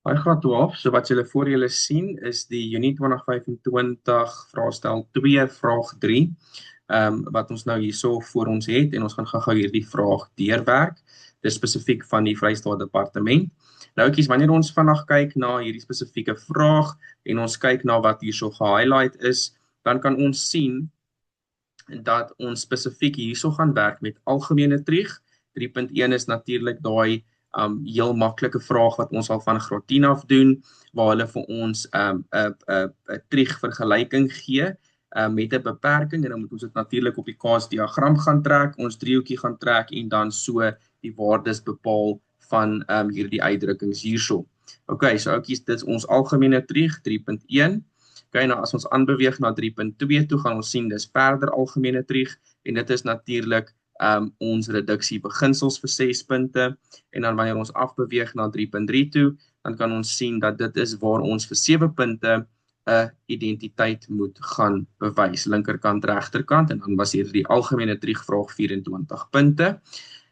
By graad 12, so wat julle voor julle sien, is die Junie 2025 vraestel 2, vraag 3, wat ons nou hierso voor ons het, en ons gaan gou hierdie vraag deurwerk. Dit is spesifiek van die Vrystaat Departement. Nou wanneer ons vandag kyk na hierdie spesifieke vraag, en ons kyk na wat hierso gehighlight is, dan kan ons sien dat ons spesifiek hierso gaan werk met algemene trieg. 3.1 is natuurlik daai heel maklike vraag wat ons al van graad 10 af doen, waar hulle vir ons 'n trieg vergelyking gee met 'n beperking, en dan moet ons dit natuurlik op die kaasdiagram gaan trek, ons driehoekie gaan trek en dan so die waardes bepaal van hierdie uitdrukkings hierso. Okay, so oukies, dit is ons algemene trieg 3.1. Okay, nou as ons aanbeweeg na 3.2 toe, gaan ons sien dis verder algemene trieg, en dit is natuurlik ons reduksie beginsels vir 6 punte, en dan wanneer ons afbeweeg na 3.3 toe, dan kan ons sien dat dit is waar ons vir 7 punte 'n identiteit moet gaan bewys, linkerkant, regterkant, en dan was hier die algemene triegvraag 24 punte.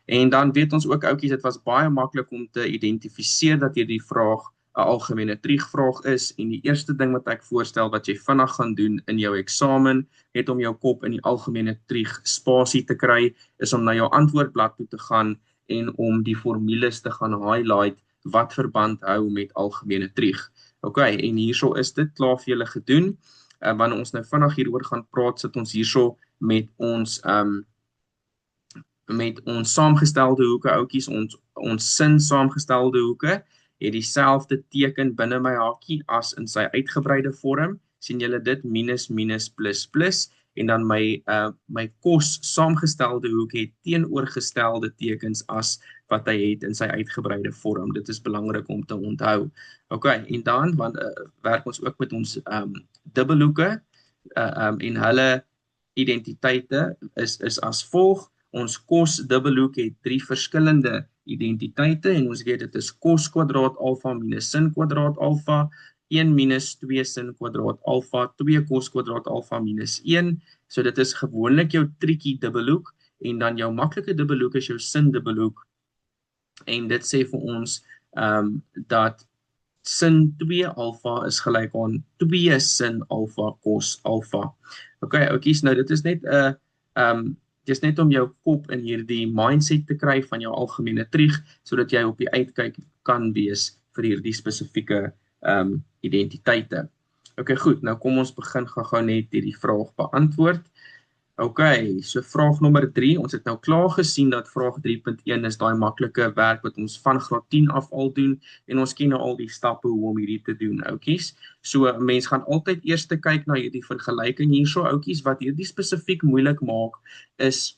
En dan weet ons ook, oukies, dit was baie maklik om te identifiseer dat hierdie vraag 'n algemene triegvraag is, en die eerste ding wat ek voorstel wat jy vinnig gaan doen in jou eksamen, net om jou kop in die algemene trieg spasie te kry, is om na jou antwoordblad toe te gaan en om die formules te gaan highlight wat verband hou met algemene trieg. Okay, en hierso is dit klaar vir julle gedoen. Wanneer ons nou vinnig hieroor gaan praat, sit ons hierso met ons saamgestelde hoeke, oukies, ons sin saamgestelde hoeke, het dieselfde teken binne my hakie as in sy uitgebreide vorm. Sien julle dit, minus, minus, plus, plus, en dan my kos saamgestelde hoek het teenoorgestelde tekens as wat hy het in sy uitgebreide vorm. Dit is belangrik om te onthou. Okay, en dan werk ons ook met ons dubbelhoeke, en hulle identiteite is as volg. Ons kos dubbelhoek het 3 verskillende identiteite, en ons weet dit is kos kwadraat alfa minus sin kwadraat alfa, 1 minus 2 sin kwadraat alfa, 2 kos kwadraat alfa minus 1. So dit is gewoonlik jou triekie dubbelhoek, en dan jou maklike dubbelhoek is jou sin dubbelhoek. En dit sê vir ons dat sin 2 alfa is gelyk aan 2 sin alfa kos alfa. Okay, oukies, nou dit is net dis net om jou kop in hierdie mindset te kry van jou algemene trieg, sodat jy op die uitkyk kan wees vir hierdie spesifieke identiteite. Okay, goed, nou kom ons begin gou net hierdie vraag beantwoord. Okay, so vraag nommer 3, ons het nou klaar gesien dat vraag 3.1 is daai maklike werk wat ons van graad 10 af al doen, en ons ken nou al die stappe hoe om hierdie te doen, oukies. So, mens gaan altyd eers kyk na hierdie vergelyking hierso, oukies, wat hierdie spesifiek moeilik maak, is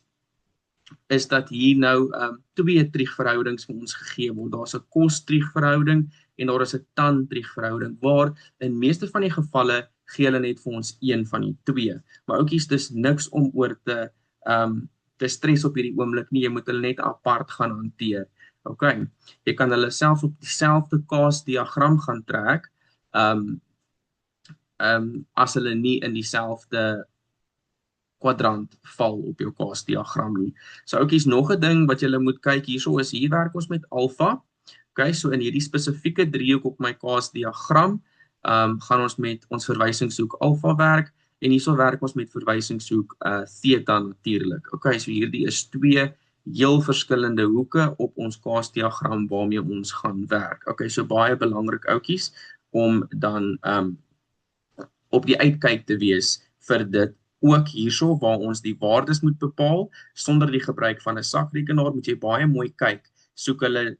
dat hier nou 2 triegverhoudings vir ons gegee word. Daar's 'n kos-triegverhouding en daar is 'n tan-triegverhouding, waar in meeste van die gevalle gee hulle net vir ons een van die 2. Maar oukies, dis niks om oor te stres op hierdie oomblik nie, jy moet hulle net apart gaan hanteer. Okay, jy kan hulle selfs op dieselfde kaasdiagram gaan trek, as hulle nie in dieselfde kwadrant val op jou kaasdiagram nie. So oukies, nog 'n ding wat julle moet kyk hierso is, hier werk ons met alfa. Okay, so in hierdie spesifieke driehoek op my kaasdiagram, gaan ons met ons verwysingshoek alfa werk, en hierso werk ons met verwysingshoek theta natuurlik. Okay, so hierdie is 2 heel verskillende hoeke op ons kaasdiagram waarmee ons gaan werk. Okay, so baie belangrik, oukies, om dan op die uitkyk te wees vir dit. Ook hierso waar ons die waardes moet bepaal, sonder die gebruik van 'n sakrekenaar, moet jy baie mooi kyk. Soek hulle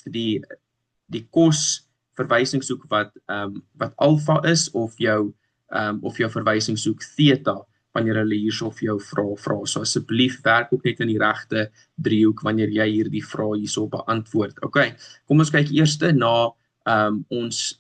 die kos verwysingshoek wat alfa is, of jou verwysingshoek theta, wanneer hulle hierso vir jou vra. So asseblief werk ook net in die regte driehoek wanneer jy hierdie vrae hierso beantwoord. Okay, kom ons kyk eers na ons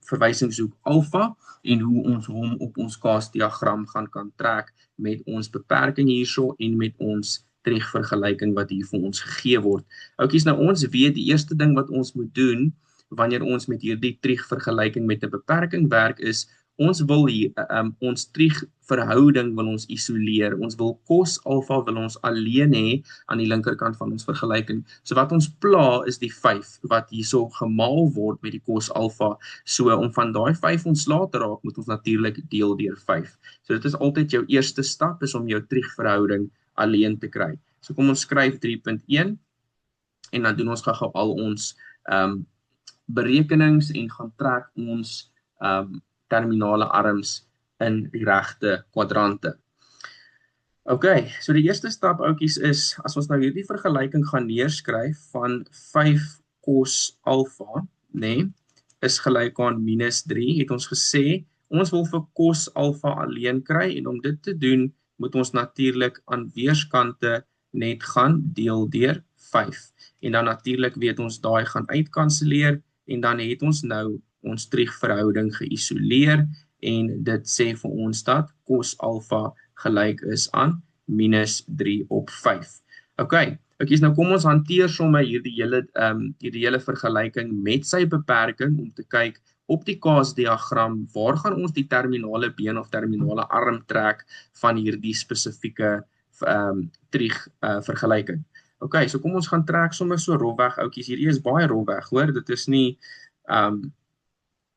verwysingshoek alfa, en hoe ons hom op ons kaasdiagram kan trek met ons beperking hierso en met ons triegvergelyking wat hier vir ons gegee word. Oukies, nou ons weet die eerste ding wat ons moet doen wanneer ons met hierdie triegvergelyking met 'n beperking werk, is Ons wil hier, ons triegverhouding wil ons isoleer. Ons wil cos alfa wil ons alleen hê aan die linkerkant van ons vergelyking. So wat ons pla is die 5 wat hierso gemaal word met die cos alfa. So om van daai 5 ontslae te raak, moet ons natuurlik deel deur 5. So dit is altyd jou eerste stap is om jou triegverhouding alleen te kry. So kom ons skryf 3.1 en dan doen ons gou al ons berekenings en gaan trek ons terminale arms in die regte kwadrante. Ok, so die eerste stap oukies is, as ons nou hierdie vergelyking gaan neerskryf van 5 cos alfa, is gelyk aan -3, het ons gesê, ons wil vir cos alfa alleen kry, en om dit te doen, moet ons natuurlik aan weerskante net gaan deel deur 5. En dan natuurlik weet ons daai gaan uitkanselleer, en dan het ons nou ons triegverhouding geïsoleer en dit sê vir ons dat cos alfa gelyk is aan -3 op 5. Ok, nou kom ons hanteer sommer hierdie hele vergelyking met sy beperking om te kyk op die kaasdiagram waar gaan ons die terminale been of terminale arm trek van hierdie spesifieke triegvergelyking. Ok, so kom ons gaan trek sommer so rofweg oukies, hierdie is baie rofweg, hoor, dit is nie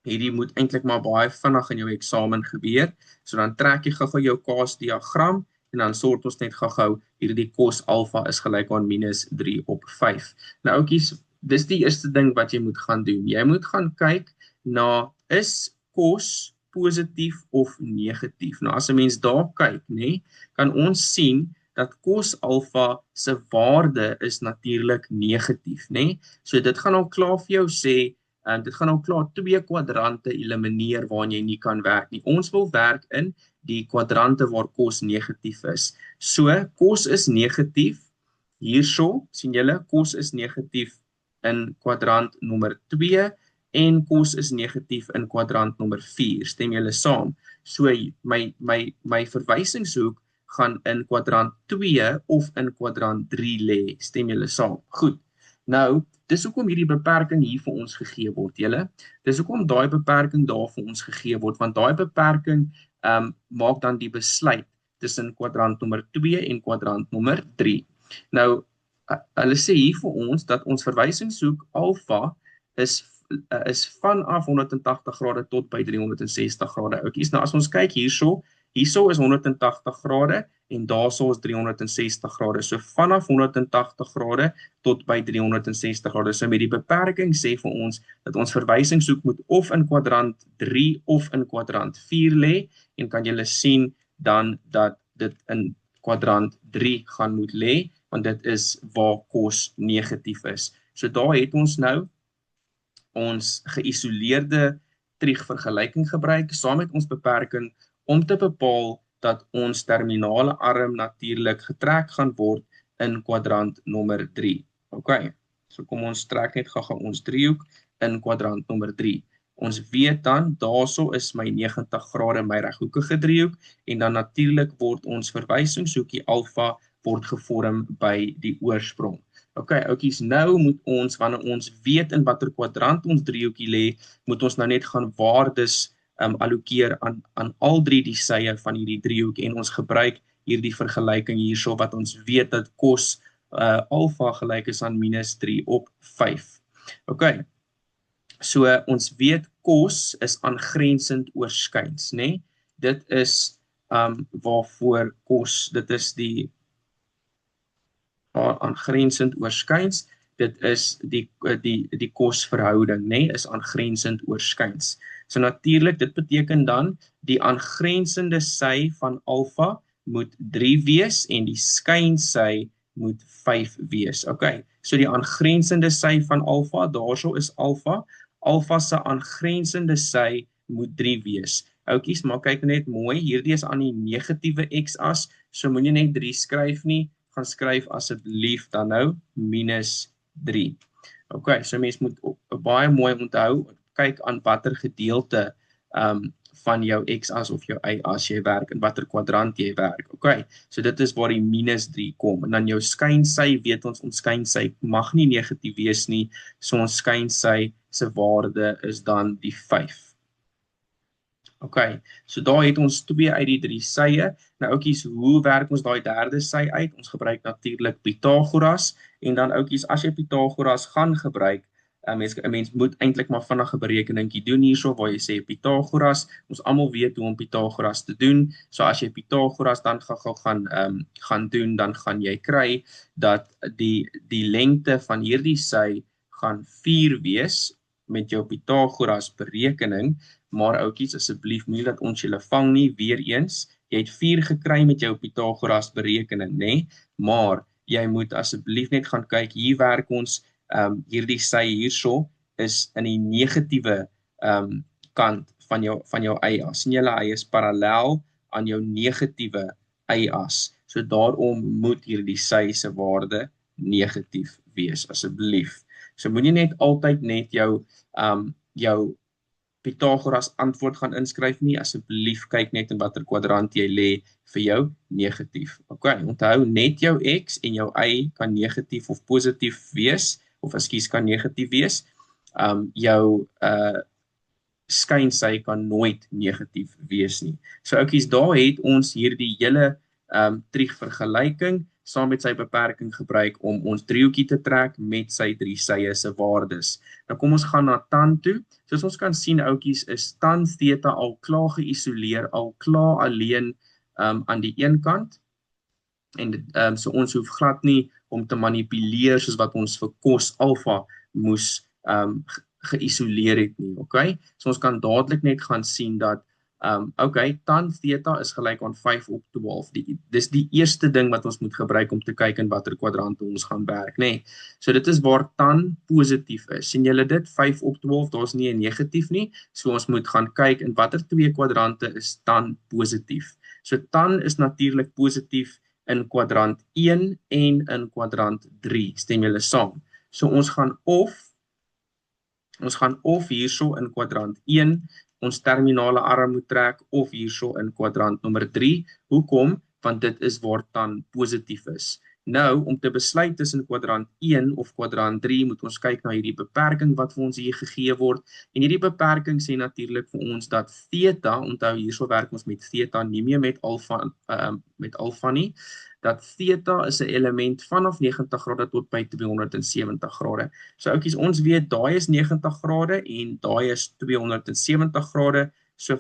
hierdie moet eintlik maar baie vinnig in jou eksamen gebeur. So dan trek jy gou jou kaasdiagram en dan sort ons net gou hierdie cos alfa is gelyk aan -3 op 5. Nou oukies, dis die eerste ding wat jy moet gaan doen. Jy moet gaan kyk na is cos positief of negatief. Nou as 'n mens daar kyk, kan ons sien dat cos alfa se waarde is natuurlik negatief, So dit gaan al klaar vir jou sê dit gaan ook klaar 2 kwadrante elimineer waarin jy nie kan werk nie. Ons wil werk in die kwadrante waar cos negatief is. So, cos is negatief, hierso, sien julle, cos is negatief in kwadrant nommer 2 en cos is negatief in kwadrant nommer 4. Stem julle saam? So, my verwysingshoek gaan in kwadrant 2 of in kwadrant 3 lê. Stem julle saam? Goed. Nou, dis hoekom hierdie beperking hier vir ons gegee word, julle. Dis hoekom daai beperking daar vir ons gegee word, want daai beperking maak dan die besluit tussen kwadrant nommer 2 en kwadrant nommer 3. Nou, hulle sê hier vir ons dat ons verwysingshoek alfa is vanaf 180 grade tot by 360 grade. Oukies, nou as ons kyk hierso is 180 grade en daarso is 360 grade. So vanaf 180 grade tot by 360 grade. So met die beperking sê vir ons dat ons verwysingshoek moet of in kwadrant 3 of in kwadrant 4 lê en kan julle sien dan dat dit in kwadrant 3 gaan moet lê, want dit is waar cos negatief is. So daar het ons nou ons geïsoleerde triegvergelyking gebruik saam met ons beperking om te bepaal dat ons terminale arm natuurlik getrek gaan word in kwadrant nommer 3. Ok, so kom ons trek net gou ons driehoek in kwadrant nommer 3. Ons weet dan, daarso is my 90 grade my reghoekige driehoek en dan natuurlik word ons verwysingshoekie alfa word gevorm by die oorsprong. Ok, oukies, nou moet ons, wanneer ons weet in watter kwadrant ons driehoekie lê, moet ons nou net gaan waardes allokeer aan al 3 die sye van hierdie driehoek en ons gebruik hierdie vergelyking hierso wat ons weet dat cos alfa gelyk is aan -3 op 5. Ok, so ons weet cos is aangrensend oorskyns, Dit is waarvoor cos, dit is die aangrensend oorskyns, dit is die cosverhouding, is aangrensend oorskyns. So natuurlik, dit beteken dan, die aangrensende sy van alfa moet 3 wees en die skynsy moet 5 wees. Ok, so die aangrensende sy van alfa, daarso is alfa, alfa se aangrensende sy moet 3 wees. Oukies, maar kyk net mooi, hierdie is aan die negatiewe x-as, so moet jy net 3 skryf nie, gaan skryf asseblief dan nou -3. Ok, so mens moet baie mooi onthou, kyk aan watter gedeelte van jou x-as of jou y-as jy werk, in watter kwadrant jy werk. Ok, so dit is waar die -3 kom. En dan jou skynsy, weet ons skynsy mag nie negatief wees nie, so ons skynsy se waarde is dan die 5. Okay, so daar het ons 2 uit die 3 sye. Nou oukies, hoe werk ons daai derde sy uit? Ons gebruik natuurlik Pythagoras en dan oukies, as jy Pythagoras gaan gebruik, 'n mens moet eintlik maar vinnige berekeningkie doen hierso waar jy sê Pythagoras. Ons almal weet hoe om Pythagoras te doen. So as jy Pythagoras dan gou gaan doen, dan gaan jy kry dat die lengte van hierdie sy gaan 4 wees met jou Pythagoras berekening. Maar oukies, asseblief nie dat ons julle vang nie, weer eens, jy het 4 gekry met jou Pythagoras berekening, nê? Maar jy moet asseblief net gaan kyk, hier werk ons, hierdie sy hierso is in die negatiewe kant van jou y-as. Sien julle, hy is parallel aan jou negatiewe y-as. So daarom moet hierdie sy se waarde negatief wees, asseblief. So moenie net altyd net jou Pythagoras antwoord gaan inskryf nie, asseblief kyk net in watter kwadrant jy lê vir jou negatief. Okay, onthou net jou x en jou y kan negatief of positief wees, of ekskuus kan negatief wees. Jou skynsy kan nooit negatief wees nie. So oukies, daar het ons hierdie hele triegvergelyking saam met sy beperking gebruik om ons driehoekie te trek met sy 3 sye se waardes. Nou kom ons gaan na tan toe. Soos ons kan sien, oukies, is tan theta al klaar geïsoleer, al klaar alleen aan die een kant. En so ons hoef glad nie om te manipuleer soos wat ons vir cos alpha moes geïsoleer het nie, okay? So ons kan dadelik net gaan sien dat okay, tan theta is gelyk aan 5 op 12. Dis die eerste ding wat ons moet gebruik om te kyk in watter kwadrante ons gaan werk, nê? So dit is waar tan positief is. Sien julle dit? 5 op 12, daar's nie 'n negatief nie. So ons moet gaan kyk in watter 2 kwadrante is tan positief. So tan is natuurlik positief in kwadrant 1 en in kwadrant 3. Stem julle saam? So ons gaan of hierso in kwadrant 1 ons terminale arm moet trek, of hierso in kwadrant nommer 3. Hoekom? Want dit is waar tan positief is. Nou, om te besluit tussen kwadrant 1 of kwadrant 3, moet ons kyk na hierdie beperking wat vir ons hier gegee word. En hierdie beperking sê natuurlik vir ons dat theta, onthou hierso werk ons met theta, nie meer met alfa nie, dat theta is 'n element vanaf 90 grade tot by 270 grade. So oukies, ons weet daai is 90 grade en daai is 270 grade. So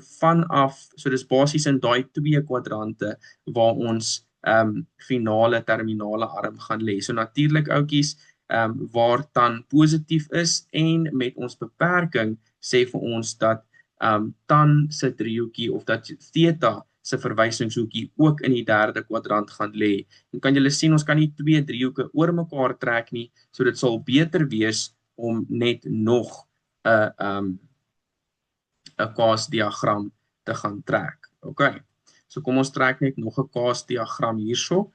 dis basies in daai 2 kwadrante waar ons finale terminale arm gaan lê. So natuurlik oukies, waar tan positief is en met ons beperking sê vir ons dat tan se driehoekie of dat theta se verwysingshoekie ook in die derde kwadrant gaan lê. En kan julle sien, ons kan nie 2 driehoeke oor mekaar trek nie, so dit sal beter wees om net nog 'n kaasdiagram te gaan trek. Okay. So kom ons trek net nog 'n kaasdiagram hierso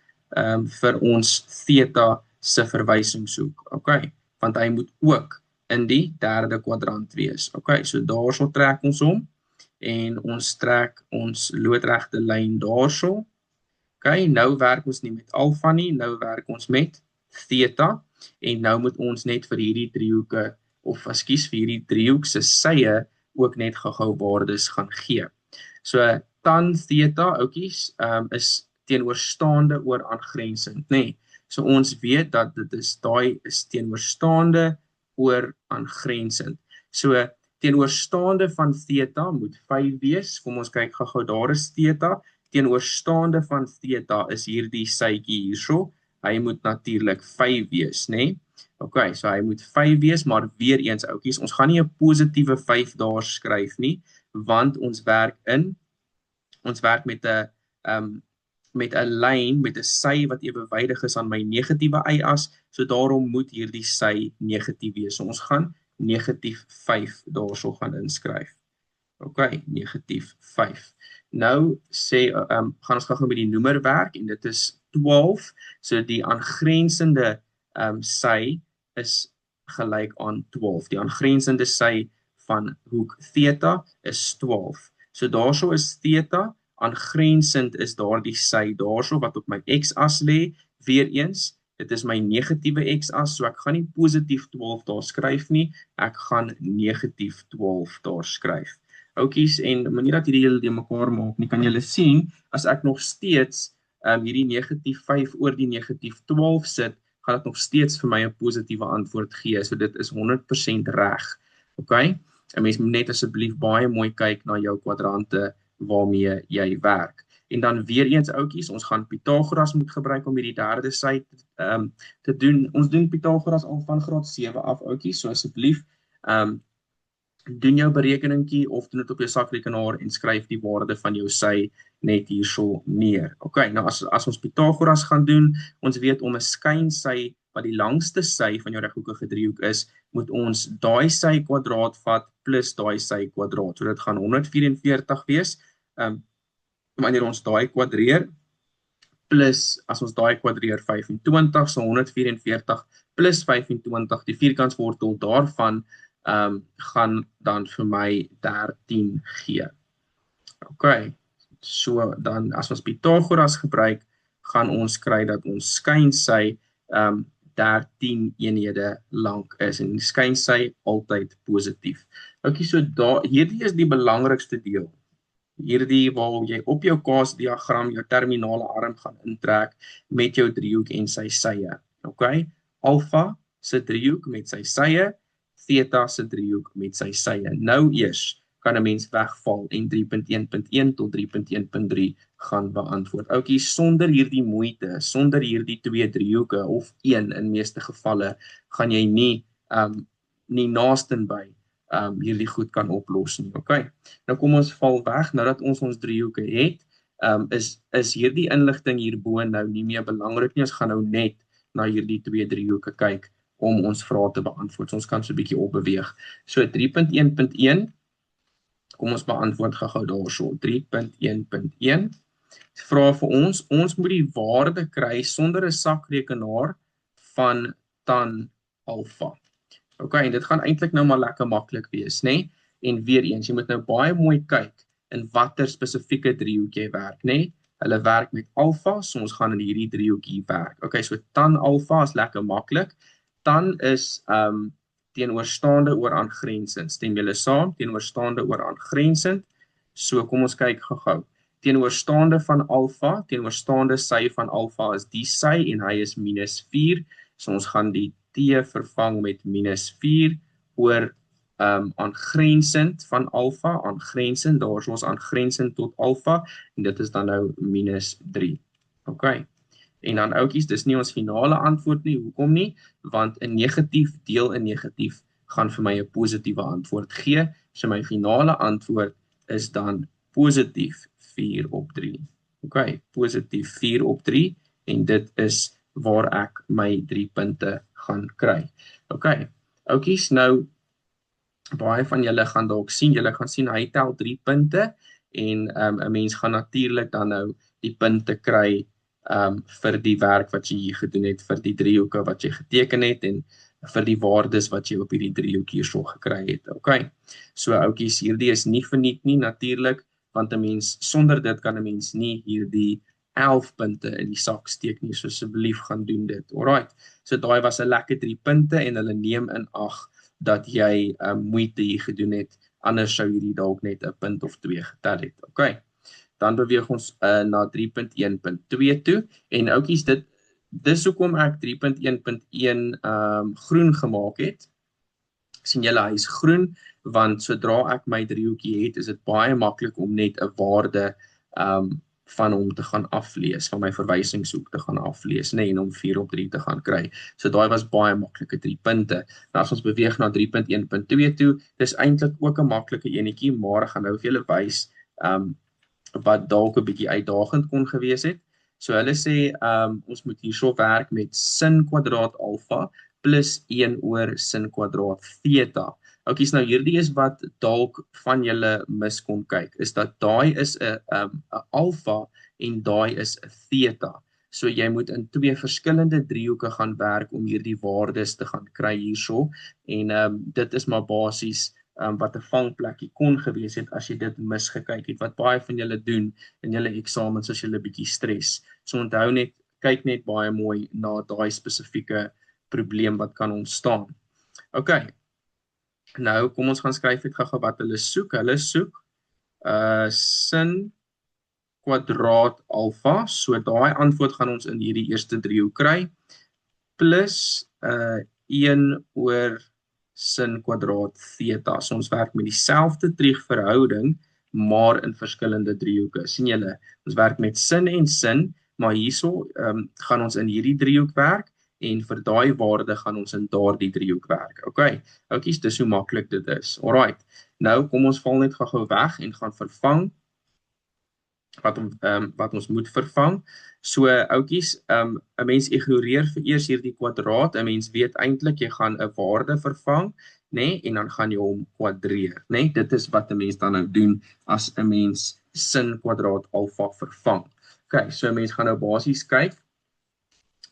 vir ons theta se verwysingshoek. Okay, want hy moet ook in die derde kwadrant wees. Okay, so daarso trek ons hom en ons trek ons loodregte lyn daarso. Okay, nou werk ons nie met alfa nie, nou werk ons met theta en nou moet ons net vir hierdie driehoeke of ekskuus vir hierdie driehoek se sye ook net gou-gou waardes gaan gee. So tan theta, oukies, is teenoorstaande oor aangrensend, nê? So ons weet dat daai is teenoorstaande oor aangrensend. So teenoorstaande van theta moet 5 wees. Kom ons kyk gou-gou, daar is theta. Teenoorstaande van theta is hierdie sytjie hierso. Hy moet natuurlik 5 wees, nê? Okay, so hy moet 5 wees, maar weer eens, oukies, ons gaan nie 'n positiewe 5 daar skryf nie, want ons werk met 'n lyn met 'n sy wat ewewydig is aan my negatiewe y-as, so daarom moet hierdie sy negatief wees. So ons gaan negatief 5 daarso gaan inskryf. Okay, negatief 5. Nou gaan ons gou met die noemer werk en dit is 12. So die aangrensende sy is gelyk aan 12. Die aangrensende sy van hoek theta is 12. So daarso is theta, aangrensend is daardie sy daarso wat op my x-as lê. Weereens, dit is my negatiewe x-as, so ek gaan nie positief 12 daar skryf nie, ek gaan negatief 12 daar skryf. Oukies, en moenie dat hierdie julle die mekaar maak nie, kan julle sien, as ek nog steeds hierdie negatief 5 oor die negatief 12 sit, gaan dit nog steeds vir my 'n positiewe antwoord gee, so dit is 100% reg, okay? 'n Mens moet net asseblief baie mooi kyk na jou kwadrante waarmee jy werk. En dan weer eens oukies, ons gaan Pythagoras moet gebruik om hierdie derde sy te doen. Ons doen Pythagoras al van graad 7 af oukies, so asseblief doen jou berekeningkie of doen dit op jou sakrekenaar en skryf die waarde van jou sy net hierso neer. Okay, nou as ons Pythagoras gaan doen, ons weet om 'n skynsy wat die langste sy van jou reghoekige driehoek is, moet ons daai sy kwadraat vat plus daai sy kwadraat. So dit gaan 144 wees. Wanneer ons daai kwadreer plus as ons daai kwadreer 25, so 144 plus 25, die vierkantswortel daarvan gaan dan vir my 13 gee. Okay, so dan as ons Pythagoras gebruik, gaan ons kry dat ons skynsy 13 eenhede lank is en die skynsy altyd positief. Okay, so hierdie is die belangrikste deel. Hierdie waar jy op jou kaasdiagram jou terminale arm gaan intrek met jou driehoek en sy sye. Okay, alfa se driehoek met sy sye, theta se driehoek met sy sye. Nou eers kan 'n mens wegval en 3.1.1 tot 3.1.3 gaan beantwoord. Oukies, sonder hierdie moeite, sonder hierdie twee driehoeke of een in meeste gevalle, gaan jy nie naastenby hierdie goed kan oplos nie. Okay. Nou kom ons val weg, nou dat ons driehoeke het, is hierdie inligting hierbo nou nie meer belangrik nie, ons gaan nou net na hierdie twee driehoeke kyk om ons vrae te beantwoord. So ons kan so 'n bietjie opbeweeg. So 3.1.1, kom ons beantwoord gou daarso. 3.1.1 vra vir ons moet die waarde kry sonder 'n sakrekenaar van tan alfa. Okay, en dit gaan eintlik nou maar lekker maklik wees, né? En weer eens, jy moet nou baie mooi kyk in watter spesifieke driehoek jy werk, né? Hulle werk met alfa, so ons gaan in hierdie driehoek hier werk. Okay, so tan alfa is lekker maklik. Tan is teenoorstaande oor aangrensend. Stem julle saam? Teenoorstaande oor aangrensend. So kom ons kyk gou-gou. Teenoorstaande van alfa, teenoorstaande sy van alfa is die sy en hy is -4. So ons gaan die t vervang met -4 oor aangrensend van alfa, aangrensend, daar is ons aangrensend tot alfa en dit is dan nou -3. Okay. En dan oukies, dis nie ons finale antwoord nie. Hoekom nie? Want 'n negatief deel 'n negatief gaan vir my 'n positiewe antwoord gee. So my finale antwoord is dan positief 4/3. Okay, positief 4/3 en dit is waar ek my 3 punte gaan kry. Okay, oukies, nou baie van julle gaan dalk sien, julle gaan sien hy tel 3 punte en 'n mens gaan natuurlik dan nou die punte kry vir die werk wat jy hier gedoen het, vir die driehoeke wat jy geteken het en vir die waardes wat jy op hierdie driehoek hierso gekry het. Okay. So oukies, hierdie is nie verniet nie natuurlik, want 'n mens sonder dit kan 'n mens nie hierdie 11 punte in die sak steek nie, so asseblief gaan doen dit. Alright. So daai was 'n lekker 3 punte en hulle neem in ag dat jy moeite hier gedoen het, anders sou hierdie dalk net 'n punt of 2 getel het. Okay. Dan beweeg ons na 3.1.2 toe en oukies, dis hoekom ek 3.1.1 groen gemaak het. Sien julle, hy is groen, want sodra ek my driehoekie het, is dit baie maklik om net 'n waarde van hom te gaan aflees, van my verwysingshoek te gaan aflees, nee, en om 4/3 te gaan kry. So daai was baie maklike 3 punte. Nou as ons beweeg na 3.1.2 toe, dis eintlik ook 'n maklike enetjie, maar ek gaan nou vir julle wys wat dalk 'n bietjie uitdagend kon gewees het. So hulle sê ons moet hierso werk met sin kwadraat alfa plus 1 oor sin kwadraat theta. Oukies, nou hierdie is wat dalk van julle mis kon kyk, is dat daai is 'n alfa en daai is 'n theta. So jy moet in 2 verskillende driehoeke gaan werk om hierdie waardes te gaan kry hierso en dit is maar basies wat 'n vangplekkie kon gewees het as jy dit misgekyk het, wat baie van julle doen in julle eksamens as julle bietjie stres. So onthou net, kyk net baie mooi na daai spesifieke probleem wat kan ontstaan. Okay, nou kom ons gaan skryf net gou wat hulle soek. Hulle soek sin kwadraat alfa, so daai antwoord gaan ons in hierdie eerste driehoek kry, plus 1 oor sin kwadraat theta. So ons werk met dieselfde triegverhouding, maar in verskillende driehoeke. Sien julle, ons werk met sin en sin, maar hierso gaan ons in hierdie driehoek werk, en vir daai waarde gaan ons in daardie driehoek werk. Okay, oukies, dis hoe maklik dit is. Alright, nou kom ons val net gou weg en gaan vervang wat ons moet vervang. So, oukies, 'n mens ignoreer vir eers hierdie kwadraat. 'n Mens weet eintlik jy gaan 'n waarde vervang, nê, en dan gaan jy hom kwadreer, nê? Dit is wat 'n mens dan nou doen as 'n mens sin kwadraat alfa vervang. Okay, so 'n mens gaan nou basies kyk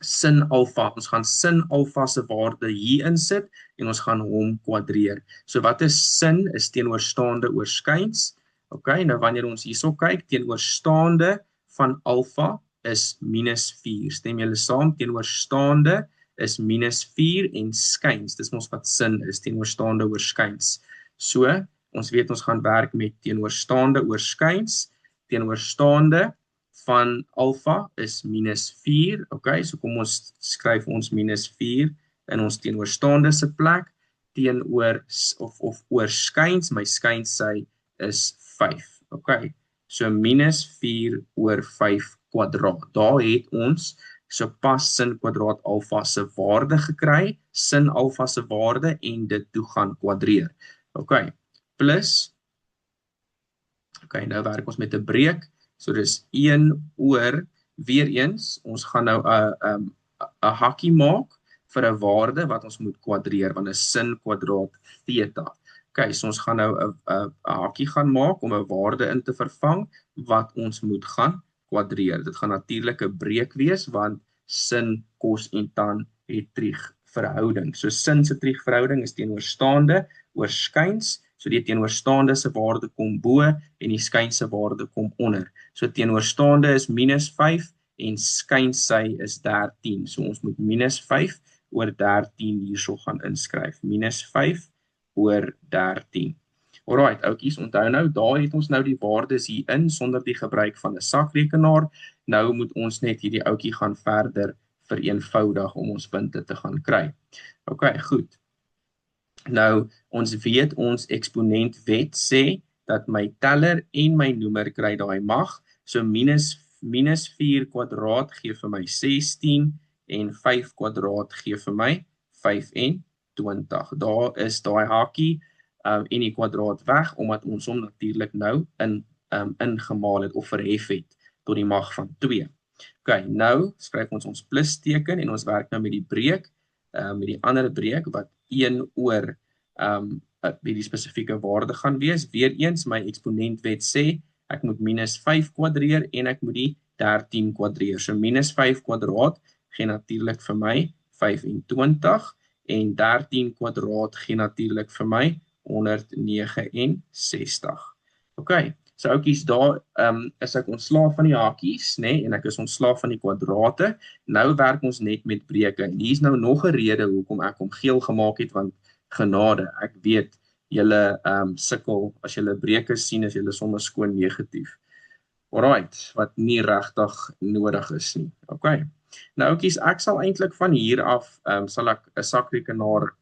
sin alfa. Ons gaan sin alfa se waarde hier insit en ons gaan hom kwadreer. So wat is sin? Is teenoorstaande oor skuins. Okay, nou wanneer ons hierso kyk, teenoorstaande van alfa is -4. Stem julle saam? Teenoorstaande is -4 en skuins. Dis ons wat sin is, teenoorstaande oor skuins. So, ons weet ons gaan werk met teenoorstaande oor skuins. Teenoorstaande van alfa is -4. Okay, so kom ons skryf ons -4 in ons teenoorstaande se plek teenoor of oor skuins. My skuinssy is 5. Okay, so -4 oor 5 kwadraat. Daar het ons sopas sin kwadraat alfa se waarde gekry, sin alfa se waarde en dit toe gaan kwadreer. Okay, plus, okay, nou werk ons met 'n breek. So dis 1 oor, weer eens, ons gaan nou 'n hakkie maak vir 'n waarde wat ons moet kwadreer, want is sin kwadraat theta. Okay, so ons gaan nou 'n hakkie gaan maak om 'n waarde in te vervang wat ons moet gaan kwadreer. Dit gaan natuurlik 'n breek wees, want sin, kos en tan het triegverhouding. So sin se triegverhouding is teenoorstaande oor skuins. So die teenoorstaande se waarde kom bo en die skuins se waarde kom onder. So teenoorstaande is -5 en skynssy is 13. So ons moet -5 oor 13 hierso gaan inskryf. -5 oor 13. Alright, oukies, onthou nou, daar het ons nou die waardes hier in sonder die gebruik van 'n sakrekenaar. Nou moet ons net hierdie oukie gaan verder vereenvoudig om ons punte te gaan kry. Okay, goed. Nou, ons weet ons eksponentwet sê dat my teller en my noemer kry daai mag. So -4 kwadraat gee vir my 16 en 5 kwadraat gee vir my 25. Daar is daai hakie en die kwadraat weg, omdat ons hom natuurlik nou ingemaal het of verhef het tot die mag van 2. Okay, nou skryf ons plusteken en ons werk nou met die breek, met die ander breek wat 1 oor die spesifieke waarde gaan wees. Weereens, my eksponentwet sê, ek moet -5 kwadreer en ek moet die 13 kwadreer. So -5 kwadraat gee natuurlik vir my 25 en 13 kwadraat gee natuurlik vir my 169. Okay, so oukies, daar is ek ontslaaf van die hakies, en ek is ontslaaf van die kwadrate. Nou werk ons net met breuke. En hier is nou nog 'n rede hoekom ek hom geel gemaak het, want genade, ek weet julle sukkel as julle breuke sien, as julle sommer skoon negatief. Alright, wat nie regtig nodig is nie. Okay. Nou oukies, ek sal eintlik van hier af sal ek 'n sakrekenaar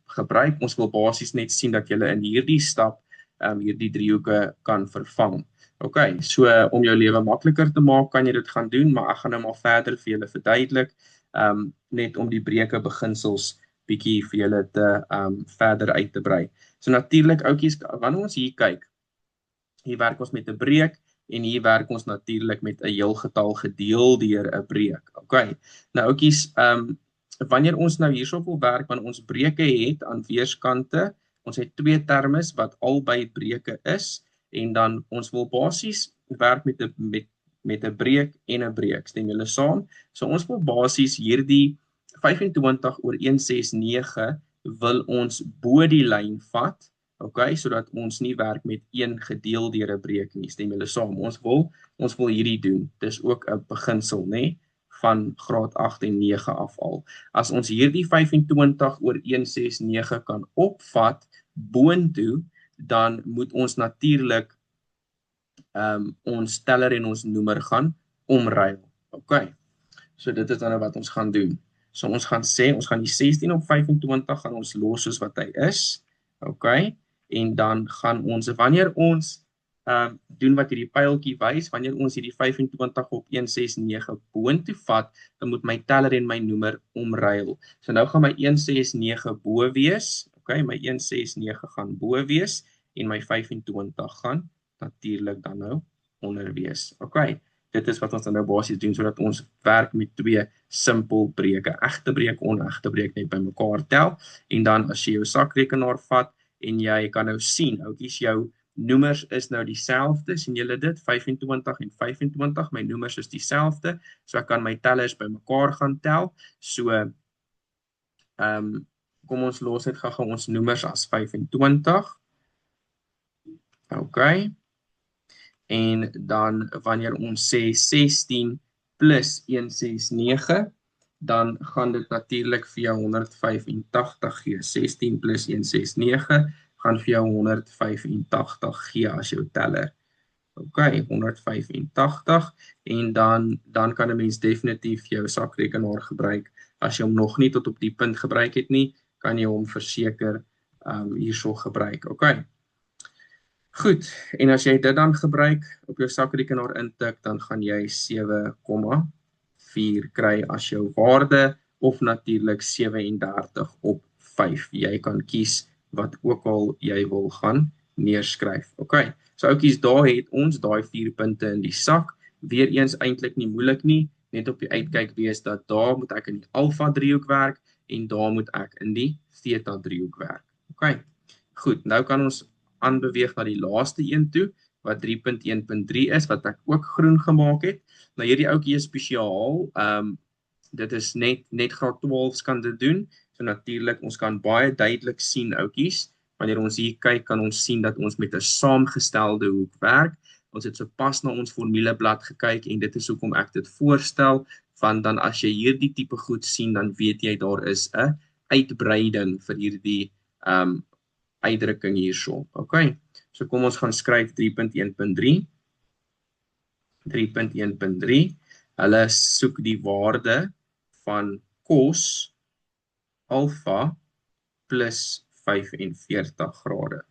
gebruik. Ons wil basies net sien dat julle in hierdie stap hierdie driehoeke kan vervang. Okay, so om jou lewe makliker te maak, kan jy dit gaan doen, maar ek gaan nou maar verder vir julle verduidelik, net om die breuke beginsels bietjie vir julle te verder uit te brei. So natuurlik, oukies, wanneer ons hier kyk, hier werk ons met 'n breek en hier werk ons natuurlik met 'n heelgetal gedeel deur 'n breek. Okay. Nou oukies, wanneer ons nou hierso wil werk, wanneer ons breuke het aan weerskante, ons het twee termes wat albei breuke is, en dan ons wil basies werk met 'n breek en 'n breek. Stem julle saam? So ons wil basies hierdie 25 oor 169 wil ons bo die lyn vat, okay, sodat ons nie werk met een gedeel deur 'n breek nie. Stem julle saam? Ons wil hierdie doen. Dis ook 'n beginsel, van graad 8 en 9 af al. As ons hierdie 25 oor 169 kan opvat boontoe, dan moet ons natuurlik ons teller en ons noemer gaan omruil. OK. So dit is dan nou wat ons gaan doen. So ons gaan sê, ons gaan die 16 op 25 gaan ons los soos wat hy is. OK. En dan gaan ons, wanneer ons doen wat hierdie pyltjie wys, wanneer ons hierdie 25 op 169 boontoe vat, dan moet my teller en my noemer omruil. So nou gaan my 169 bo wees. OK, my 169 gaan bo wees en my 25 gaan natuurlik dan nou onder wees. OK. Dit is wat ons dan nou basies doen, sodat ons werk met twee simpel breuke, egte breuk, onegte breuk net bymekaar tel. En dan as jy jou sakrekenaar vat en jy kan nou sien, ouetjies, jou noemers is nou dieselfde, sien julle dit, 25 en 25, my noemers is dieselfde, so ek kan my tellers bymekaar gaan tel. So, kom ons los net gou ons noemers as 25. OK. En dan wanneer ons sê 16 plus 169, dan gaan dit natuurlik vir jou 185 gee. 16 plus 169 gaan vir jou 185 gee as jou teller. OK, 185 en dan kan 'n mens definitief jou sakrekenaar gebruik. As jy hom nog nie tot op die punt gebruik het nie, kan jy hom verseker hierso gebruik. OK. Goed, en as jy dit dan gebruik op jou sakrekenaar intik, dan gaan jy 7,4 kry as jou waarde, of natuurlik 37 op 5. Jy kan kies wat ook al jy wil gaan neerskryf. OK, so oukies, daar het ons daai 4 punte in die sak. Weereens eintlik nie moeilik nie, net op die uitkyk wees dat daar moet ek in die alfa driehoek werk en daar moet ek in die theta driehoek werk. OK, goed, nou kan ons aanbeweeg na die laaste een toe, wat 3.1.3 is, wat ek ook groen gemaak het. Nou hierdie ouetjie is spesiaal, dit is net graad 12's kan dit doen, so natuurlik, ons kan baie duidelik sien, ouetjies, wanneer ons hier kyk, kan ons sien dat ons met 'n saamgestelde hoek werk. Ons het sopas na ons formuleblad gekyk, en dit is hoekom ek dit voorstel, want dan as jy hierdie tipe goed sien, dan weet jy daar is 'n uitbreiding vir hierdie uitdrukking hierso. OK, so kom ons gaan skryf 3.1.3. 3.1.3, hulle soek die waarde van cos alfa plus 45 grade.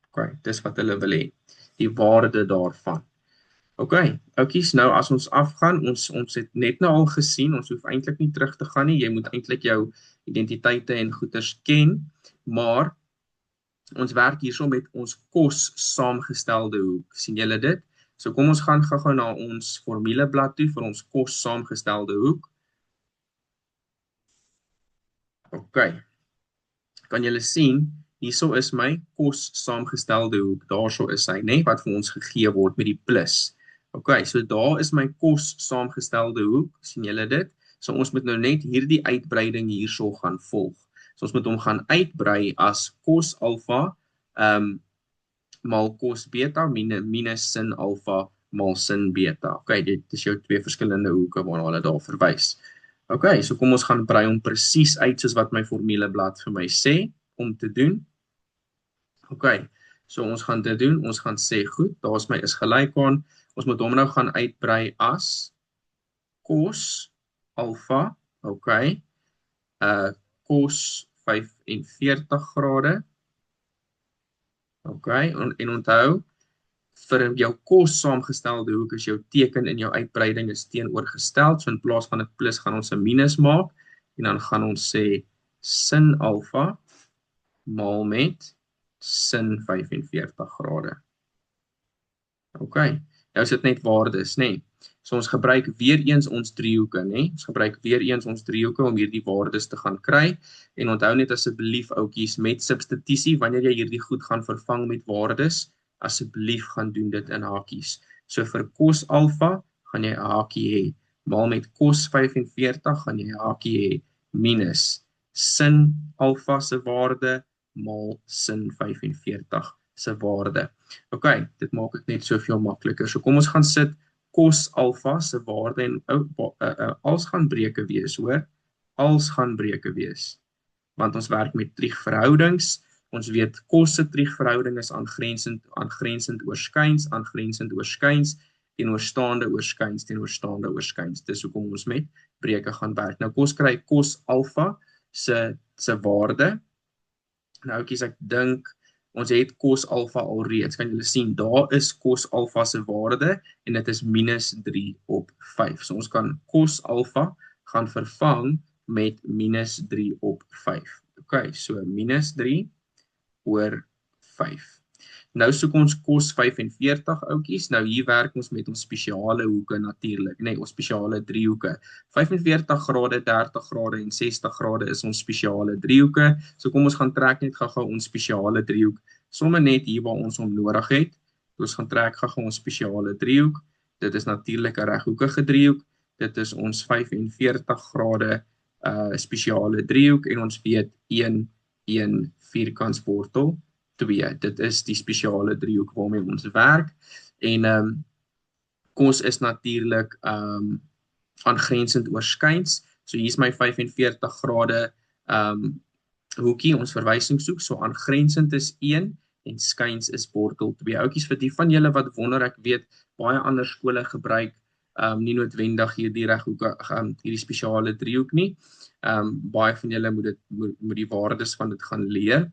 OK, dis wat hulle wil hê, die waarde daarvan. OK, oukies, nou as ons afgaan, ons het net nou al gesien, ons hoef eintlik nie terug te gaan nie, jy moet eintlik jou identiteite en goeders ken, maar ons werk hierso met ons cos saamgestelde hoek. Sien julle dit? So kom ons gaan gou na ons formuleblad toe vir ons cos saamgestelde hoek. OK. Kan julle sien, hierso is my cos saamgestelde hoek. Daarso is hy, né, wat vir ons gegee word met die plus. OK, so daar is my cos saamgestelde hoek. Sien julle dit? So ons moet nou net hierdie uitbreiding hierso gaan volg. So ons moet hom gaan uitbrei as cos alfa mal cos beta minus sin alfa mal sin beta. OK, dit is jou twee verskillende hoeke waarna hulle daar verwys. OK, so kom ons gaan brei hom presies uit soos wat my formuleblad vir my sê om te doen. OK, so ons gaan dit doen. Ons gaan sê goed, daar's my is gelyk aan. Ons moet hom nou gaan uitbrei as cos alfa, OK, cos 45 grade. OK, en onthou, vir jou cos saamgestelde hoek is jou teken in jou uitbreiding is teenoorgestel, so in plaas van 'n plus gaan ons 'n minus maak, en dan gaan ons sê sin alfa maal met sin 45 grade. OK, nou is dit net waardes, né? So ons gebruik weer eens ons driehoeke, né? Ons gebruik weer eens ons driehoeke om hierdie waardes te gaan kry. En onthou net asseblief ouetjies met substitusie, wanneer jy hierdie goed gaan vervang met waardes, asseblief gaan doen dit in hakies. So vir cos alfa gaan jy 'n hakie hê, maal met cos 45 gaan jy 'n hakie hê, minus sin alfa se waarde maal sin 45 se waarde. OK, dit maak dit net soveel makliker. So kom ons gaan sit cos alfa se waarde en als gaan breuke wees, hoor. Als gaan breuke wees. Want ons werk met trig verhoudings. Ons weet kos se triegverhouding is aangrensend oorskyns, teenoorstaande oorskyns. Dis hoekom ons met breuke gaan werk. Nou kos kry kos alfa se waarde. Nou oukies, ek dink ons het kos alfa alreeds. Kan julle sien, daar is kos alfa se waarde en dit is -3/5. So ons kan kos alfa gaan vervang met -3/5. Okay, so -3/5. Nou soek ons kos 45 oukies. Nou hier werk ons met ons spesiale hoeke natuurlik, nee, ons spesiale driehoeke. 45 grade, 30 grade en 60 grade is ons spesiale driehoeke. So kom ons gaan trek net gou ons spesiale driehoek. Somme net hier waar ons hom nodig het. Ons gaan trek gou ons spesiale driehoek. Dit is natuurlik 'n reghoekige driehoek. Dit is ons 45 grade spesiale driehoek en ons weet 1 vierkantswortel 2. Dit is die spesiale driehoek waarmee ons werk. En kos is natuurlik aangrensend oorskyns. So hier is my 45 grade hoekie, ons verwysingshoek. So aangrensend is 1 en skyns is wortel 2. Oukies, vir die van julle wat wonder, ek weet baie ander skole gebruik nie noodwendig hierdie spesiale driehoek nie. Baie van julle moet die waardes van dit gaan leer.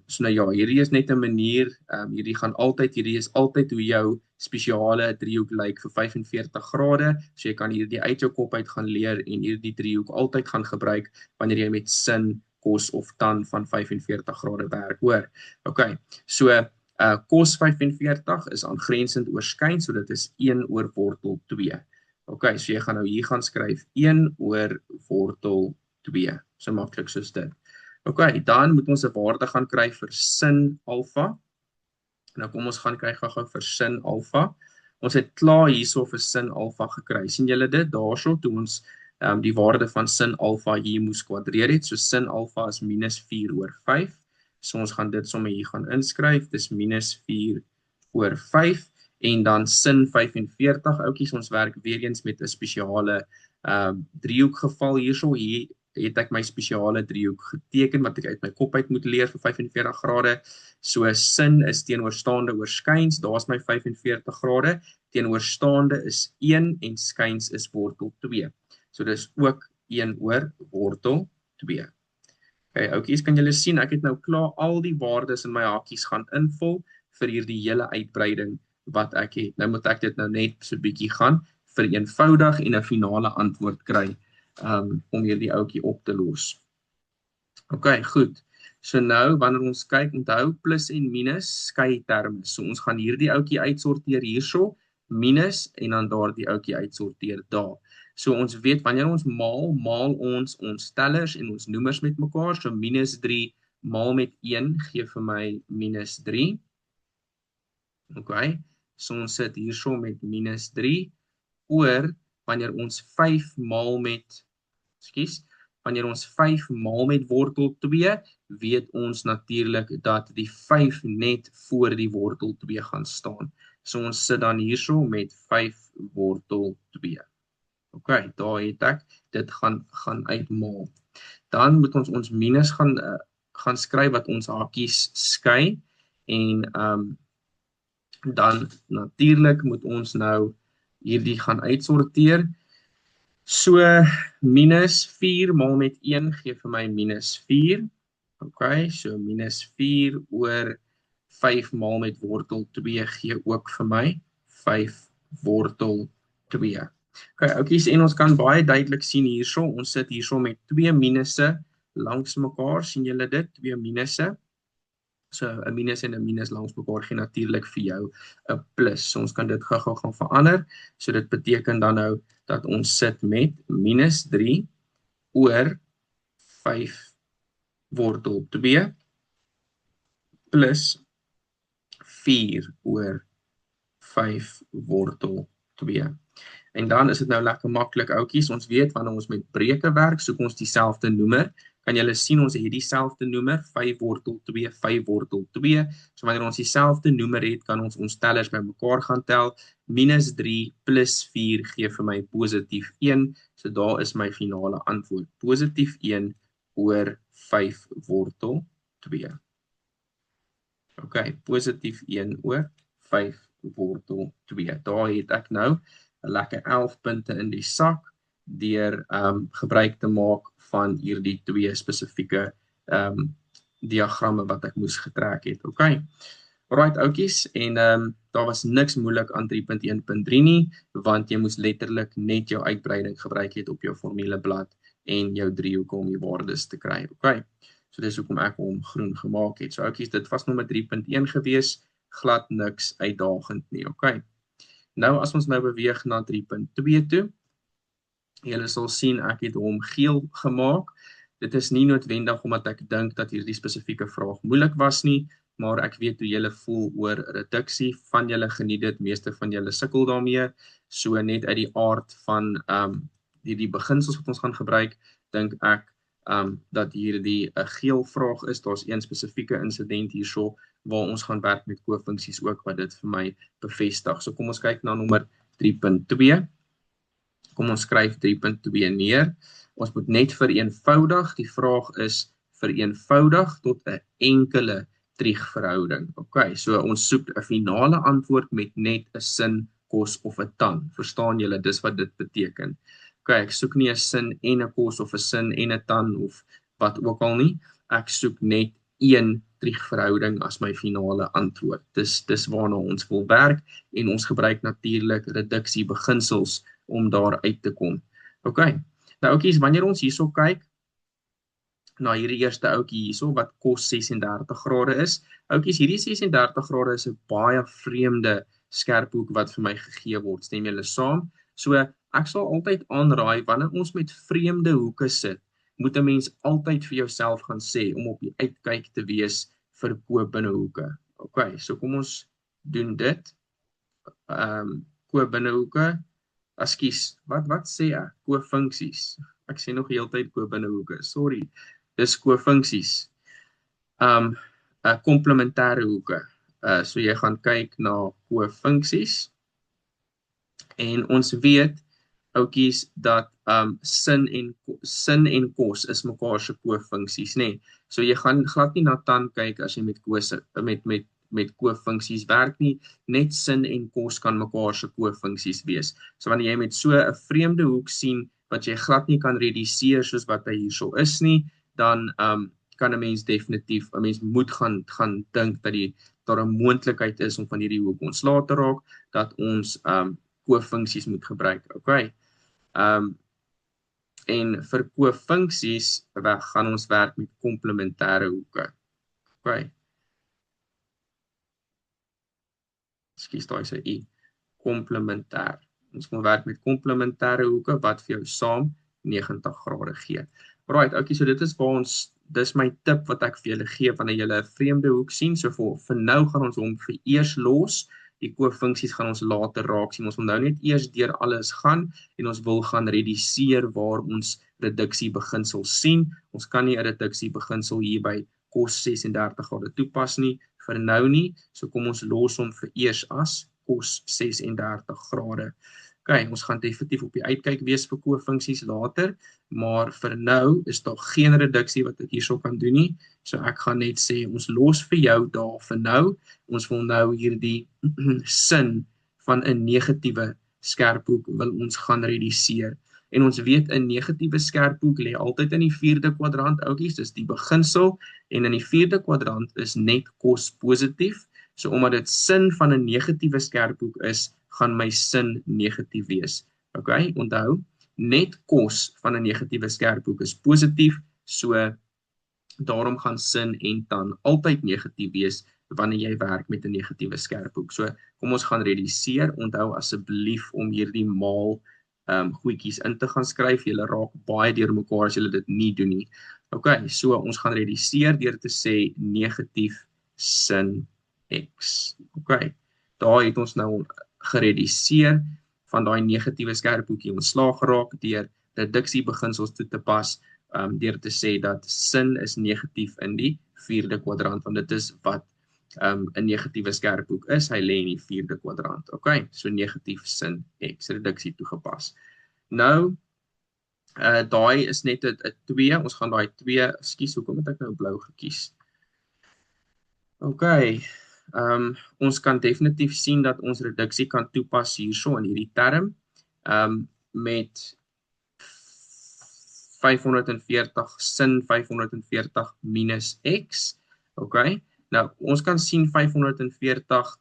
So nou ja, hierdie is net 'n manier, hierdie is altyd hoe jou spesiale driehoek lyk vir 45 grade, so jy kan hierdie uit jou kop uit gaan leer en hierdie driehoek altyd gaan gebruik wanneer jy met sin, kos of tan van 45 grade werk, hoor. Okay, so kos 45 is aangrensend oorskyns, so dit is 1/wortel 2. Okay, so jy gaan nou hier gaan skryf 1/wortel 2, so maklik soos dit. Okay, dan moet ons 'n waarde gaan kry vir sin alfa. Nou kom ons gaan kry gou vir sin alfa. Ons het klaar hierso vir sin alfa gekry. Sien julle dit daarso toe ons die waarde van sin alfa hier moes kwadreer het. So sin alfa is -4/5. So ons gaan dit sommer hier gaan inskryf. Dis -4/5 en dan sin 45 oukies. Ons werk weer eens met 'n spesiale driehoek geval hierso. Hier het ek my spesiale driehoek geteken wat ek uit my kop uit moet leer vir 45 grade. So sin is teenoorstaande oorskyns, daar is my 45 grade, teenoorstaande is 1 en skyns is wortel 2. So dis ook 1/wortel 2. Okay, oukies, kan julle sien, ek het nou klaar al die waardes in my hakies gaan invul vir hierdie hele uitbreiding wat ek het. Nou moet ek dit nou net so 'n bietjie gaan vereenvoudig en 'n finale antwoord kry om hierdie ouetjie op te los. Okay, goed. So nou, wanneer ons kyk, onthou plus en minus skei terme. So ons gaan hierdie ouetjie uitsorteer hierso, minus en dan daardie ouetjie uitsorteer daar. So ons weet wanneer ons maal ons tellers en ons noemers met mekaar. So -3 maal met 1 gee vir my -3. Okay, so ons sit hierso met -3 oor wanneer ons 5 maal met wortel 2, weet ons natuurlik dat die 5 net voor die wortel 2 gaan staan. So ons sit dan hierso met 5 wortel 2. Okay, daar het ek, dit gaan uitmaal. Dan moet ons minus gaan skryf wat ons hakies skei en dan natuurlik moet ons nou hierdie gaan uitsorteer. So -4 maal met 1 gee vir my -4. Okay, so -4 oor 5 maal met wortel 2 gee ook vir my 5 wortel 2. Okay, oukies, en ons kan baie duidelik sien hierso, ons sit hierso met 2 minusse langs mekaar, sien julle dit, 2 minusse. So 'n minus en 'n minus langs mekaar gee natuurlik vir jou 'n plus. So ons kan dit gou-gou gaan verander. So dit beteken dan nou dat ons sit met -3 oor 5 wortel 2 plus 4 oor 5 wortel 2. En dan is dit nou lekker maklik, oukies. Ons weet wanneer ons met breuke werk, soek ons dieselfde noemer. Kan julle sien ons het dieselfde noemer, 5 wortel 2, 5 wortel 2. So wanneer ons dieselfde noemer het, kan ons tellers by mekaar gaan tel. -3 plus 4 gee vir my +1. So daar is my finale antwoord. +1 oor 5 wortel 2. OK, positief 1 oor 5 wortel 2. Daar het ek nou 'n lekker 11 punte in die sak deur gebruik te maak van hierdie twee spesifieke diagramme wat ek moes getrek het. OK. Alright, oudjies, en daar was niks moeilik aan 3.1.3 nie, want jy moes letterlik net jou uitbreiding gebruik het op jou formuleblad en jou driehoeke om die waardes te kry. OK. So dis hoekom ek hom groen gemaak het. So oudjies, dit was nommer 3.1 gewees, glad niks uitdagend nie. OK. Nou as ons nou beweeg na 3.2 toe, julle sal sien ek het hom geel gemaak. Dit is nie noodwendig omdat ek dink dat hierdie spesifieke vraag moeilik was nie, maar ek weet hoe julle voel oor reduksie. Van julle geniet dit, meeste van julle sukkel daarmee. So net uit die aard van die beginsels wat ons gaan gebruik, dink ek dat hierdie 'n geel vraag is. Daar's een spesifieke insident hierso waar ons gaan werk met kofunksies ook wat dit vir my bevestig. So kom ons kyk na nommer 3.2. Kom ons skryf 3.2 neer. Ons moet net vereenvoudig. Die vraag is vereenvoudig tot 'n enkele triegverhouding. OK, so ons soek 'n finale antwoord met net 'n sin, kos of 'n tan. Verstaan julle, dis wat dit beteken. OK, ek soek nie 'n sin en 'n kos of 'n sin en 'n tan of wat ook al nie. Ek soek net een triegverhouding as my finale antwoord. Dis waarna ons wil werk en ons gebruik natuurlik reduksie beginsels om daar uit te kom. OK. Nou oukies, wanneer ons hierso kyk na hierdie eerste oukie hierso wat kos 36 grade is. Oukies, hierdie 36 grade is 'n baie vreemde skerphoek wat vir my gegee word. Stem julle saam? So ek sal altyd aanraai wanneer ons met vreemde hoeke sit, moet 'n mens altyd vir jouself gaan sê om op die uitkyk te wees vir koopbinnehoeke. OK, so kom ons doen dit. Koopbinnehoeke. Ekskuus, wat sê ek? Kofunksies. Ek sê nog die hele tyd koopbinnehoeke. Sorry. Dis kofunksies. Komplementêre hoeke. So jy gaan kyk na kofunksies. En ons weet oukies dat sin en kos is mekaar se kofunksies, nê. So jy gaan glad nie na tan kyk as jy met kofunksies werk nie. Net sin en kos kan mekaar se kofunksies wees. So wanneer jy met so 'n vreemde hoek sien wat jy glad nie kan reduseer soos wat hy hierso is nie, dan kan 'n mens definitief, 'n mens moet gaan dink dat daar 'n moontlikheid is om van hierdie hoek ontslae te raak, dat ons kofunksies moet gebruik. OK. En vir kofunksies gaan ons werk met komplementêre hoeke. OK. Ekskuus, daai sê I. Komplementêr. Ons gaan werk met komplementêre hoeke wat vir jou saam 90 grade gee. Alright, okay, so dis my tip wat ek vir julle gee wanneer julle 'n vreemde hoek sien. So vir nou gaan ons hom vir eers los. Die kofunksies gaan ons later raak sien. Ons wil nou net eers deur alles gaan en ons wil gaan reduseer waar ons reduksie beginsel sien. Ons kan nie 'n reduksie beginsel hier by kos 36 grade toepas nie, vir nou nie. So kom ons los hom vir eers as kos 36 grade. OK, ons gaan definitief op die uitkyk wees vir kofunksies later, maar vir nou is daar geen reduksie wat ek hierso kan doen nie. So ek gaan net sê ons los vir jou daar vir nou. Ons wil nou hierdie sin van 'n negatiewe skerphoek wil ons gaan reduseer. En ons weet 'n negatiewe skerphoek lê altyd in die 4de kwadrant, oukies, dis die beginsel, en in die 4de kwadrant is net kos positief. So omdat dit sin van 'n negatiewe skerphoek is, gaan my sin negatief wees. OK, onthou, net kos van 'n negatiewe skerphoek is positief, so daarom gaan sin en tan altyd negatief wees wanneer jy werk met 'n negatiewe skerphoek. So kom ons gaan reduseer. Onthou asseblief om hierdie maal goedjies in te gaan skryf. Julle raak baie deur mekaar as julle dit nie doen nie. OK, so ons gaan reduseer deur te sê negatief sin x. OK, daar het ons nou gereduseer van daai negatiewe skerphoekie ontslaag geraak deur reduksie beginsels toe te pas, deur te sê dat sin is negatief in die 4de kwadrant, want dit is wat 'n negatiewe skerphoek is, hy lê in die 4de kwadrant. OK, so negatief sin x, reduksie toegepas. Nou, daai is net 'n 2, ons gaan daai 2, ekskuus, hoekom het ek nou blou gekies? OK. Ons kan definitief sien dat ons reduksie kan toepas hierso in hierdie term. Met 540 sin 540 minus x. OK. Nou, ons kan sien 540,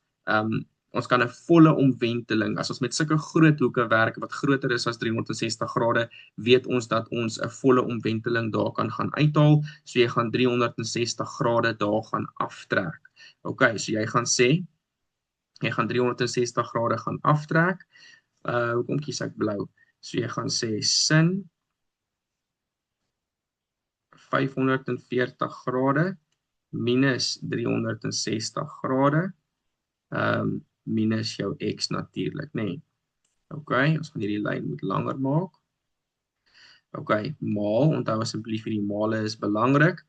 ons kan 'n volle omwenteling, as ons met sulke groot hoeke werk wat groter is as 360 grade, weet ons dat ons 'n volle omwenteling daar kan gaan uithaal. So jy gaan 360 grade daar gaan aftrek. OK, so jy gaan sê, jy gaan 360 grade gaan aftrek. Hoekom kies ek blou? So jy gaan sê sin 540 grade minus 360 grade minus jou x natuurlik, nê. OK, ons gaan hierdie lyn moet langer maak. OK, maal, onthou asseblief hierdie male is belangrik.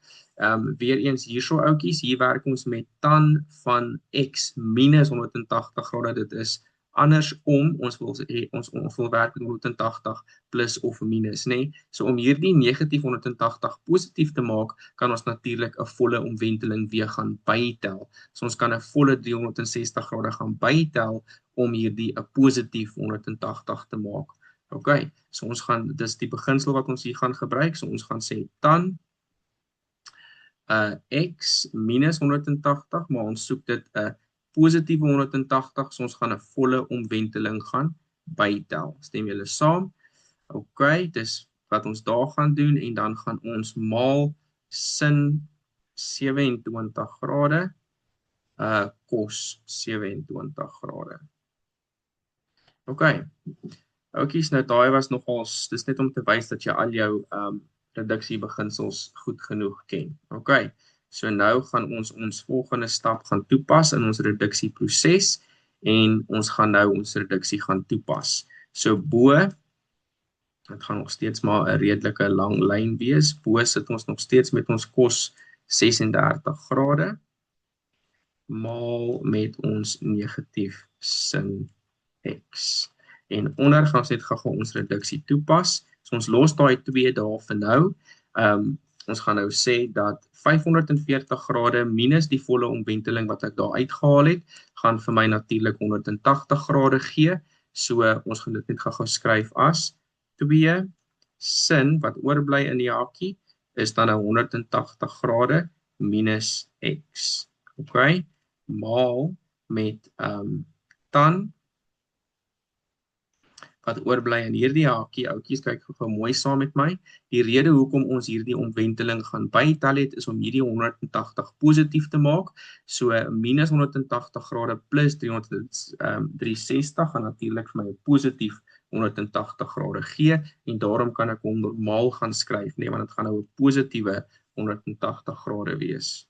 Weer eens hierso ouetjies, hier werk ons met tan van x minus 180 grade, dit is andersom, ons wil werk met 180 plus of minus, nê. So om hierdie negatief 180 positief te maak, kan ons natuurlik 'n volle omwenteling weer gaan bytel. So ons kan 'n volle 360 grade gaan bytel om hierdie 'n positief 180 te maak. OK, so ons gaan, dis die beginsel wat ons hier gaan gebruik, so ons gaan sê tan x minus 180, maar ons soek dit 'n positiewe 180, so ons gaan 'n volle omwenteling gaan bytel. Stem julle saam? OK, dis wat ons daar gaan doen, en dan gaan ons maal sin 27 grade cos 27 grade. OK. Oukies, nou daai was nogals, dis net om te wys dat jy al jou reduksie-beginsels goed genoeg ken. OK, so nou gaan ons volgende stap gaan toepas in ons reduksieproses, en ons gaan nou ons reduksie gaan toepas. So bo, dit gaan nog steeds maar 'n redelike lang lyn wees, bo sit ons nog steeds met ons cos 36 grade, maal met ons negatief sin x. En onder gaan ons net gou ons reduksie toepas. So ons los daai 2 daar vir nou. Ons gaan nou sê dat 540 grade minus die volle omwenteling wat ek daar uitgehaal het, gaan vir my natuurlik 180 grade gee. So ons gaan dit net gou skryf as 2 sin wat oorbly in die hakie is dan nou 180 grade minus x. OK, maal met tan wat oorbly in hierdie hakie. Ouetjies, kyk gou mooi saam met my. Die rede hoekom ons hierdie omwenteling gaan bytel het, is om hierdie 180 positief te maak. So minus 180 grade plus 360 gaan natuurlik vir my 'n positief 180 grade gee, en daarom kan ek hom normaal gaan skryf, nee, want dit gaan nou 'n positiewe 180 grade wees.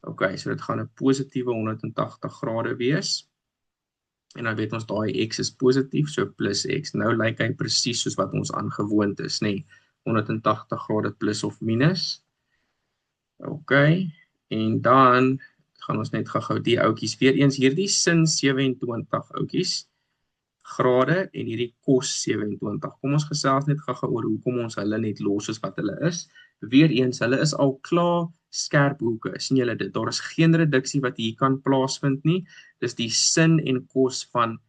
OK, so dit gaan 'n positiewe 180 grade wees. En dan weet ons daai x is positief, so plus x. Nou lyk hy presies soos wat ons aangewoond is, nê. 180 grade plus of minus. OK, en dan gaan ons net gou die ouetjies weer eens hierdie sin 27 ouetjies grade en hierdie cos 27. Kom ons gesels net gou oor hoekom ons hulle net los soos wat hulle is. Weer eens, hulle is al klaar skerp hoeke. Sien julle dit? Daar is geen reduksie wat hier kan plaasvind nie. Dis die sin en cos van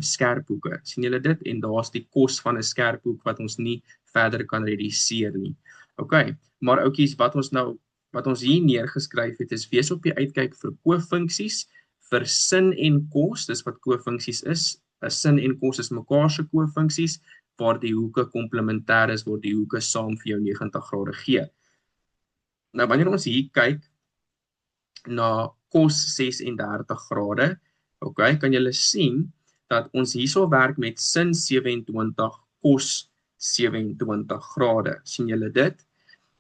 skerp hoeke. Sien julle dit? En daar's die cos van 'n skerp hoek wat ons nie verder kan reduseer nie. OK, maar ouetjies, wat ons hier neergeskryf het, is wees op die uitkyk vir kofunksies, vir sin en cos, dis wat kofunksies is. 'n Sin en cos is mekaar se kofunksies, waar die hoeke komplementêr is, waar die hoeke saam vir jou 90 grade gee. Nou, wanneer ons hier kyk na cos 36 grade, OK, kan julle sien dat ons hierso werk met sin 27 cos 27 grade. Sien julle dit?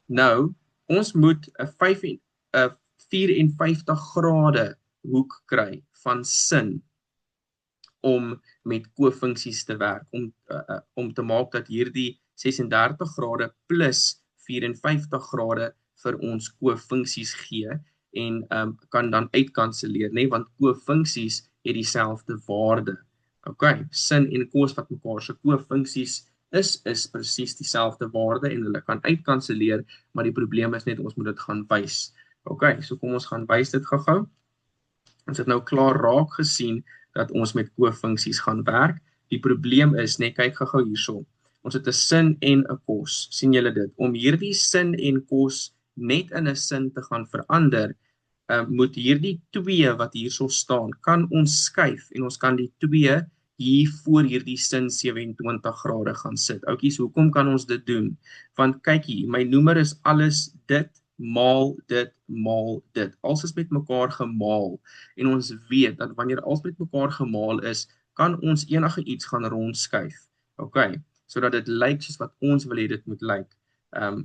Nou, ons moet 'n 54 grade hoek kry van sin om met kofunksies te werk, om te maak dat hierdie 36 grade plus 54 grade vir ons kofunksies gee, en kan dan uitkanselleer, nê, want kofunksies het dieselfde waarde. OK, sin en cos wat mekaar se kofunksies is presies dieselfde waarde, en hulle kan uitkanselleer, maar die probleem is net ons moet dit gaan wys. Ok, so kom ons gaan wys dit gou-gou. Ons het nou klaar raak gesien dat ons met kofunksies gaan werk. Die probleem is, net kyk gou-gou hierso. Ons het 'n sin en 'n kos. sien julle dit? Om hierdie sin en kos net in 'n sin te gaan verander, moet hierdie 2 wat hierso staan, kan ons skuif en ons kan die 2 hier voor hierdie sin 27 grade gaan sit. Oukies, hoekom kan ons dit doen? Want kyk hier, my noemer is alles dit maal dit maal dit. Alles is met mekaar gemaal en ons weet dat wanneer alles met mekaar gemaal is, kan ons enige iets gaan rondskuif. OK, sodat dit lyk soos wat ons wil hê dit moet lyk.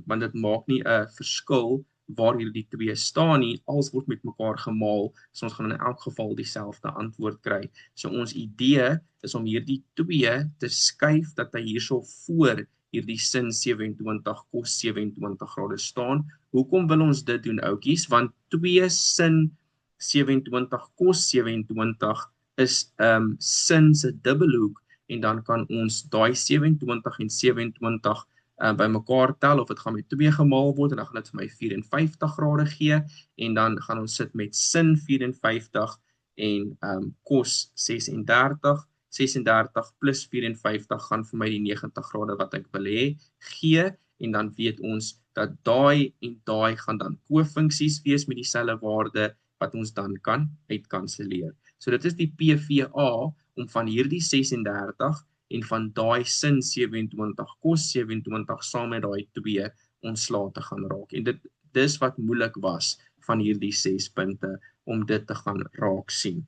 Want dit maak nie 'n verskil waar hierdie 2 staan nie, alles word met mekaar gemaal, so ons gaan in elk geval dieselfde antwoord kry. So ons idee is om hierdie 2 te skuif dat hy hierso voor hierdie sin 27 kos 27 grade staan. Hoekom wil ons dit doen, oukies? Want 2 sin 27 kos 27 is sin se dubbelhoek en dan kan ons daai 27 en 27 by mekaar tel of dit gaan met 2 gemaal word en dan gaan dit vir my 54 grade gee en dan gaan ons sit met sin 54 en kos 36. 36 plus 54 gaan vir my die 90 grade wat ek wil hê gee en dan weet ons dat daai en daai gaan dan kofunksies wees met dieselfde waarde wat ons dan kan uitkanselleer. So dit is die PVA om van hierdie 36 en van daai sin 27 kos 27 saam met daai 2 ontslae te gaan raak. En dit dis wat moeilik was van hierdie 6 punte om dit te gaan raak sien.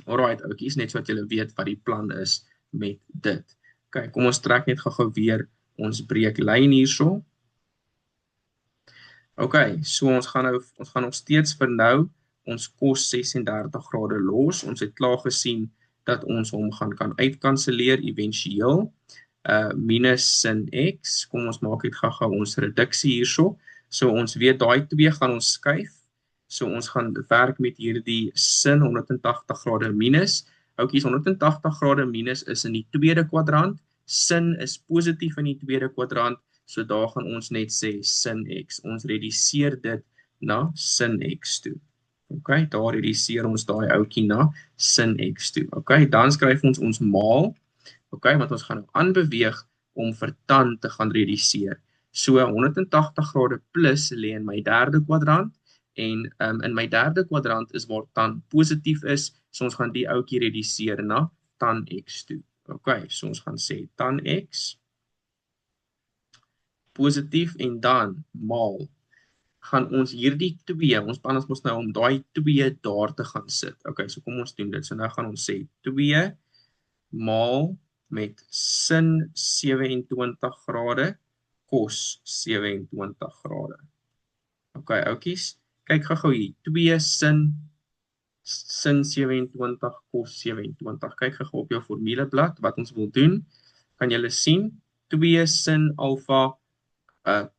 Alright, oukies, net so dat julle weet wat die plan is met dit. Ok, kom ons trek net gou weer ons breeklyn hierso. Ok, so ons gaan nog steeds vir nou ons kos 36 grade los. Ons het klaar gesien dat ons hom kan uitkanselleer éventueel. Minus sin x, kom ons maak dit gou ons reduksie hierso. So ons weet daai 2 gaan ons skuif. So ons gaan werk met hierdie sin 180 grade minus. Oukies, 180 grade minus is in die tweede kwadrant. Sin is positief in die tweede kwadrant. So daar gaan ons net sê sin x. Ons reduseer dit na sin x toe. Ok, daar reduseer ons daai oukie na sin x toe. Ok, dan skryf ons maal. Ok, want ons gaan nou aanbeweeg om vir tan te gaan reduseer. So 180 grade plus lê in my derde kwadrant en in my derde kwadrant is waar tan positief is, so ons gaan die oukie reduseer na tan x toe. Ok, so ons gaan sê tan x positief en dan maal. Gaan ons hierdie 2, ons plan is mos nou om daai 2 daar te gaan sit. Ok, so kom ons doen dit. So nou gaan ons sê 2 maal met sin 27 grade kos 27 grade. Ok, oukies, kyk gou hier. 2 sin 27 kos 27. Kyk gou op jou formuleblad wat ons wil doen. Kan julle sien? 2 sin alfa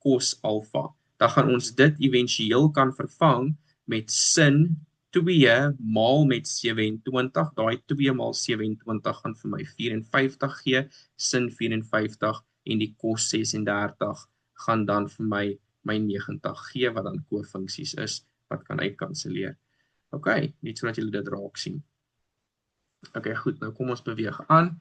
kos alfa. Dan gaan ons dit éventueel kan vervang met sin 2 maal met 27, daai 2 maal 27 gaan vir my 54 gee, sin 54 en die kos 36 gaan dan vir my 90 gee, wat dan kofunksies is, wat kan uitkanselleer. Ok, net so dat julle dit raak sien. Ok, goed, nou kom ons beweeg aan.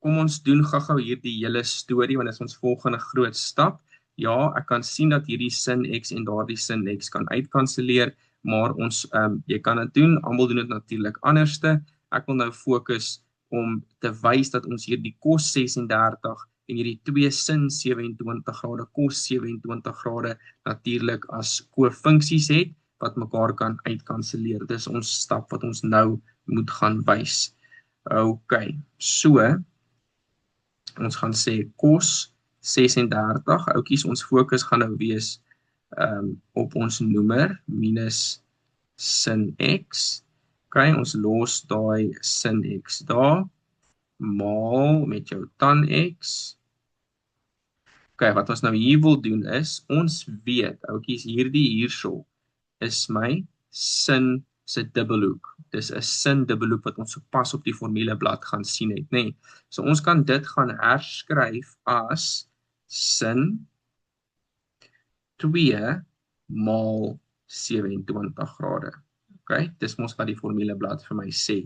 Kom ons doen gou hierdie hele storie, want dit is ons volgende groot stap. Ja, ek kan sien dat hierdie sin x en daardie sin x kan uitkanselleer, maar ons, jy kan dit doen, almal doen dit natuurlik anderste. Ek wil nou fokus om te wys dat ons hierdie kos 36 en hierdie 2 sin 27 grade kos 27 grade natuurlik as kofunksies het, wat mekaar kan uitkanselleer. Dis ons stap wat ons nou moet gaan wys. Ok, so, ons gaan sê kos 36, oukies, ons fokus gaan nou wees op ons noemer, minus sin x. Ok, ons los daai sin x daar, maal met jou tan x. Ok, wat ons nou hier wil doen is, ons weet, oukies, hierdie hierso is my sin se dubbelhoek. Dis 'n sin dubbelhoek wat ons sopas op die formuleblad gaan sien het, nê? So ons kan dit gaan herskryf as sin 2 maal 27 grade. Okay, dis mos wat die formuleblad vir my sê.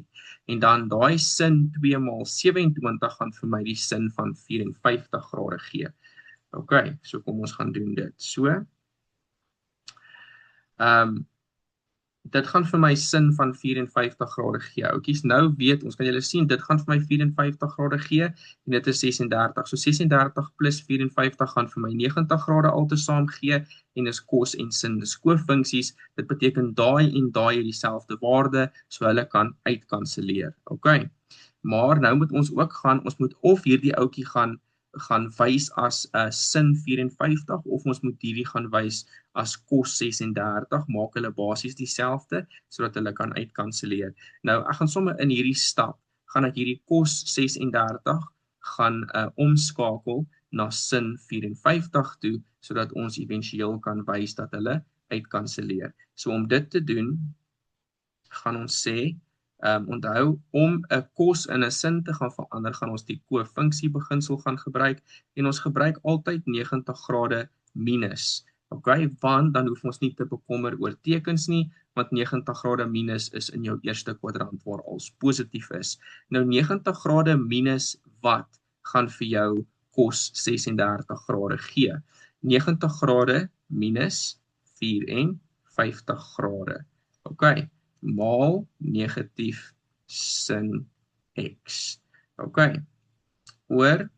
En dan daai sin 2 maal 27 gaan vir my die sin van 54 grade gee. Okay, so kom ons gaan doen dit. So, dit gaan vir my sin van 54 grade gee. Oukies, nou weet ons, kan julle sien, dit gaan vir my 54 grade gee, en dit is 36. So 36 plus 54 gaan vir my 90 grade altesaam gee, en dis kos en sin, dis kofunksies, dit beteken daai en daai dieselfde waarde, so hulle kan uitkanselleer. Okay. Maar nou moet ons ook ons moet of hierdie oukie gaan wys as sin 54, of ons moet hierdie gaan wys as kos 36, maak hulle basies dieselfde, sodat hulle kan uitkanselleer. Nou, ek gaan sommer in hierdie stap, gaan ek hierdie kos 36 gaan omskakel na sin 54 toe, sodat ons eventueel kan wys dat hulle uitkanselleer. So om dit te doen, gaan ons sê, onthou, om 'n kos in 'n sin te gaan verander, gaan ons die kofunksie beginsel gaan gebruik, en ons gebruik altyd 90 grade minus. Okay, want dan hoef ons nie te bekommer oor tekens nie, want 90 grade minus is in jou eerste kwadrant waar als positief is. Nou 90 grade minus wat gaan vir jou kos 36 grade gee? 90 grade minus 54 grade. Okay, maal negatief sin x. Okay, oor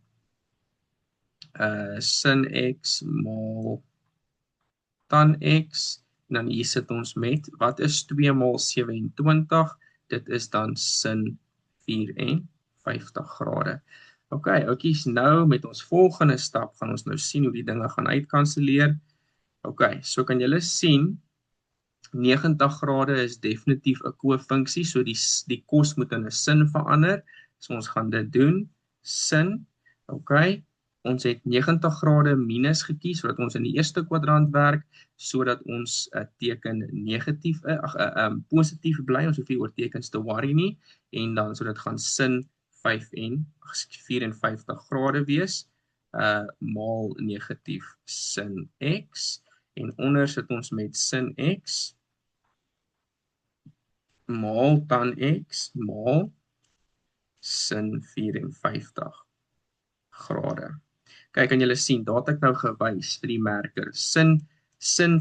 sin x maal tan x, en dan hier sit ons met, wat is 2 maal 27? Dit is dan sin 54 grade. Okay, oukies, nou met ons volgende stap gaan ons nou sien hoe die dinge gaan uitkanselleer. Okay, so kan julle sien, 90 grade is definitief 'n kofunksie, so die kos moet in 'n sin verander. So ons gaan dit doen, sin, okay, ons het 90 grade minus gekies, sodat ons in die eerste kwadrant werk, sodat ons teken negatief, positief bly, ons hoef nie oor tekens te worry nie, en dan so dit gaan sin 54 grade wees, maal negatief sin x, en onder sit ons met sin x, maal tan x, maal sin 54 grade. Kyk, kan julle sien, daar het ek nou gewys vir die merker. Sin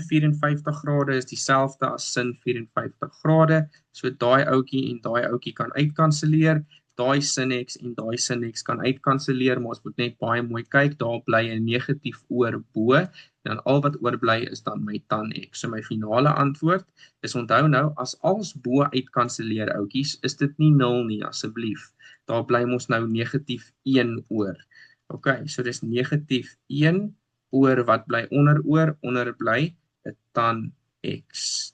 54 grade is dieselfde as sin 54 grade, so daai oukie en daai oukie kan uitkanselleer, daai sin x en daai sin x kan uitkanselleer, maar ons moet net baie mooi kyk, daar bly 'n negatief oor bo, en dan al wat oorbly is dan my tan x. So my finale antwoord is, onthou nou, as als bo uitkanselleer, oukies, is dit nie 0 nie, asseblief. Daar bly ons nou negatief 1 oor. Okay, so dis negatief 1 oor wat bly onder bly 'n tan x.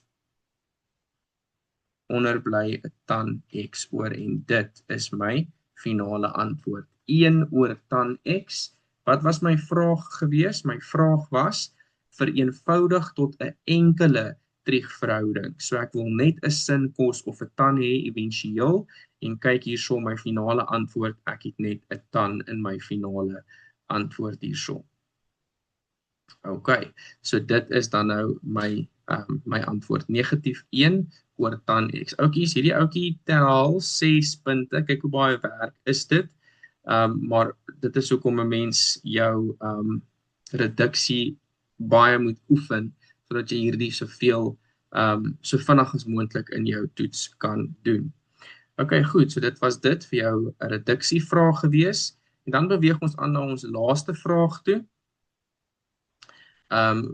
Onder bly 'n tan x oor, en dit is my finale antwoord. 1 oor tan x. Wat was my vraag gewees? My vraag was, vereenvoudig tot 'n enkele triegverhouding. So ek wil net 'n sin kos of 'n tan hê eventueel, en kyk hierso my finale antwoord, ek het net 'n tan in my finale antwoord hierso. Okay, so dit is dan nou my antwoord, negatief 1 oor tan x. Oukies, hierdie oukie tel 6 punte, kyk hoe baie werk is dit, maar dit is hoekom 'n mens jou reduksie baie moet oefen, sodat jy hierdie soveel, so vinnig as moontlik in jou toets kan doen. Okay, goed, so dit was dit vir jou reduksievraag gewees, en dan beweeg ons aan na ons laaste vraag toe,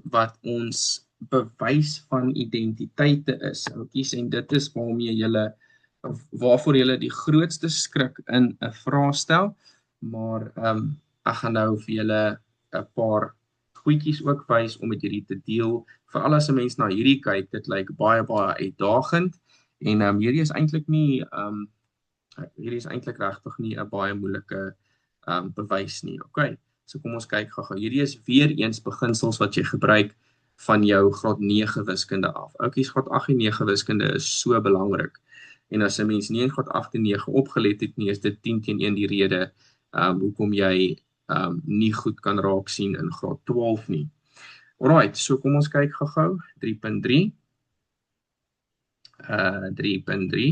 wat ons bewys van identiteite is. Oukies, en dit is waarvoor julle die grootste skrik in 'n vraestel, maar ek gaan nou vir julle 'n paar goedjies ook wys om met hierdie te deel. Veral as 'n mens na hierdie kyk, dit lyk baie uitdagend, en hierdie is eintlik regtig nie 'n baie moeilike bewys nie. Okay, so kom ons kyk gou-gou. Hierdie is weer eens beginsels wat jy gebruik van jou graad 9 wiskunde af. Oukies, graad 8 en 9 wiskunde is so belangrik. En as 'n mens nie in graad 8 en 9 opgelet het nie, is dit 10-1 die rede hoekom jy nie goed kan raak sien in graad 12 nie. Alright, so kom ons kyk gou-gou. 3.3. 3.3.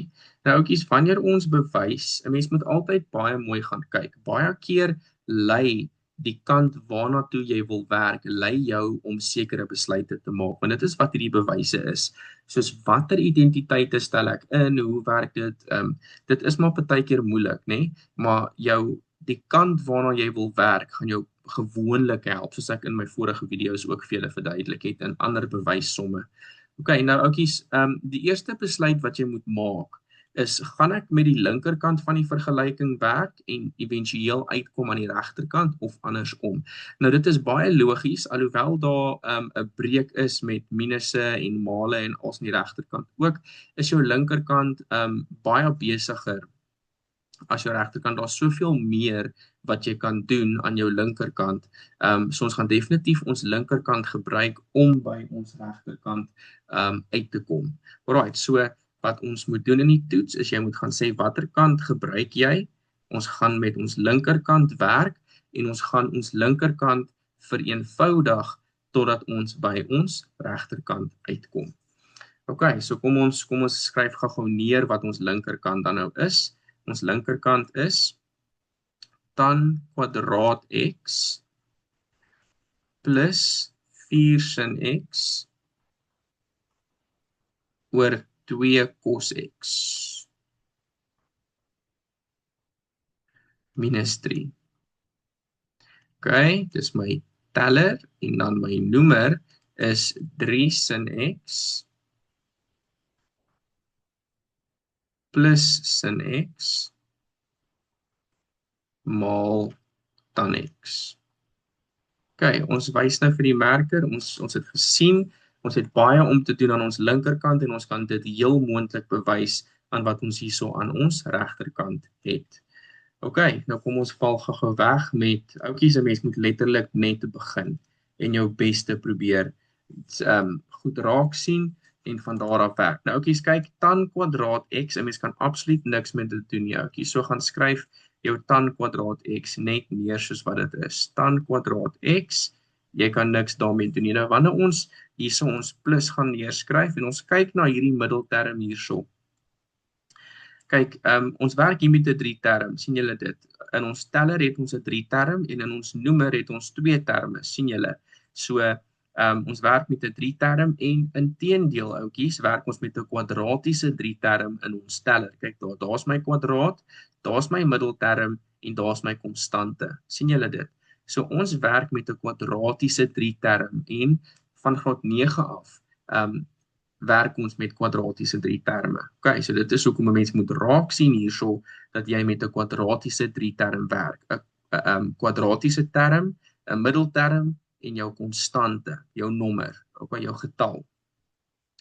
Nou oukies, wanneer ons bewys, 'n mens moet altyd baie mooi gaan kyk. Baie keer lei die kant waarna toe jy wil werk, lei jou om sekere besluite te maak. Want dit is wat hierdie bewyse is. Soos watter identiteite stel ek in, hoe werk dit? Dit is maar partykeer moeilik, né? Maar die kant waarna jy wil werk, gaan jou gewoonlik help, soos ek in my vorige video's ook vir julle verduidelik het in ander bewyssomme. Ok, nou oukies, die eerste besluit wat jy moet maak is, gaan ek met die linkerkant van die vergelyking werk en éventueel uitkom aan die regterkant of andersom? Nou dit is baie logies, alhoewel daar 'n breek is met minusse en male en als aan die regterkant ook, is jou linkerkant baie besiger as jou regterkant. Daar's soveel meer wat jy kan doen aan jou linkerkant. So ons gaan definitief ons linkerkant gebruik om by ons regterkant uit te kom. Alright, so wat ons moet doen in die toets is jy moet gaan sê watter kant gebruik jy. Ons gaan met ons linkerkant werk en ons gaan ons linkerkant vereenvoudig totdat ons by ons regterkant uitkom. Ok, so kom ons skryf gou neer wat ons linkerkant dan nou is. Ons linkerkant is tan kwadraat x plus 4 sin x oor 2 cos x minus 3. Ok, dis my teller en dan my noemer is 3 sin x plus sin x maal tan x. Ok, ons wys nou vir die merker, ons het gesien, ons het baie om te doen aan ons linkerkant en ons kan dit heel moontlik bewys aan wat ons hierso aan ons regterkant het. Ok, nou kom ons val gou weg met, oukies, 'n mens moet letterlik net begin en jou beste probeer goed raak sien en van daar af werk. Nou oukies, kyk, tan kwadraat x, 'n mens kan absoluut niks met dit doen nie, oukies. So gaan skryf jou tan kwadraat x net neer soos wat dit is. Tan kwadraat x, jy kan niks daarmee doen nie. Nou wanneer ons hierso ons plus gaan neerskryf en ons kyk na hierdie middelterm hierso. Kyk, ons werk hier met 'n 3 term, sien julle dit? In ons teller het ons 'n 3 term en in ons noemer het ons 2 terme, sien julle? So, ons werk met 'n 3 term en inteendeel, oukies, werk ons met 'n kwadratiese 3 term in ons teller. Kyk, daar's my kwadraat, daar's my middelterm en daar's my konstante. Sien julle dit? So ons werk met 'n kwadratiese 3 term en van graad 9 af werk ons met kwadratiese 3 terme. Ok, so dit is hoekom 'n mens moet raak sien hierso dat jy met 'n kwadratiese 3 term werk. 'n kwadratiese term, 'n middelterm en jou konstante, jou nommer, ook jou getal.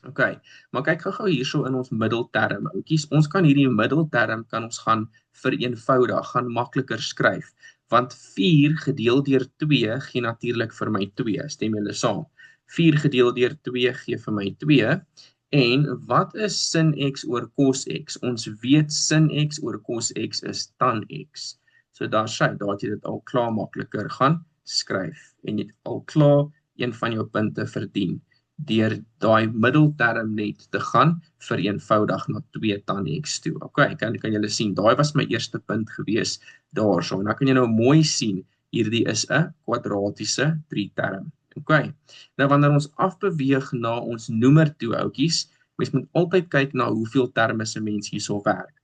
Ok, maar kyk gou hierso in ons middelterm, oukies, ons kan hierdie middelterm kan ons gaan vereenvoudig, gaan makliker skryf, want 4 gedeel deur 2 gee natuurlik vir my 2, stem julle saam? 4 gedeel deur 2 gee vir my 2, en wat is sin x oor cos x? Ons weet sin x oor cos x is tan x. So daar het jy dit al klaar makliker gaan skryf, en jy het al klaar een van jou punte verdien, deur daai middelterm net te gaan vereenvoudig na 2 tan x toe. Ok, kan julle sien, daai was my eerste punt gewees daarso, en dan kan jy nou mooi sien, hierdie is 'n kwadratiese 3 term. Ok, nou wanneer ons afbeweeg na ons noemer toe, oukies, mens moet altyd kyk na hoeveel terme 'n mens hierso werk.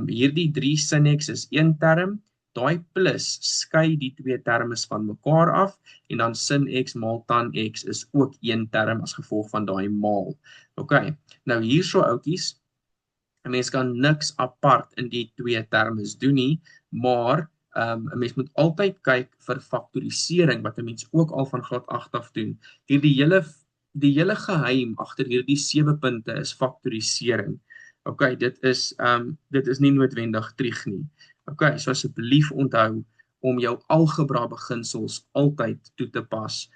Hierdie 3 sin x is 1 term, daai plus skei die 2 termes van mekaar af, en dan sin x maal tan x is ook 1 term as gevolg van daai maal. Ok, nou hierso, oukies, 'n mens kan niks apart in die 2 termes doen nie, maar 'n mens moet altyd kyk vir faktorisering, wat 'n mens ook al van graad 8 af doen. Die hele geheim agter hierdie 7 punte is faktorisering. Ok, dit is nie noodwendig trig nie. Ok, so asseblief onthou om jou algebra beginsels altyd toe te pas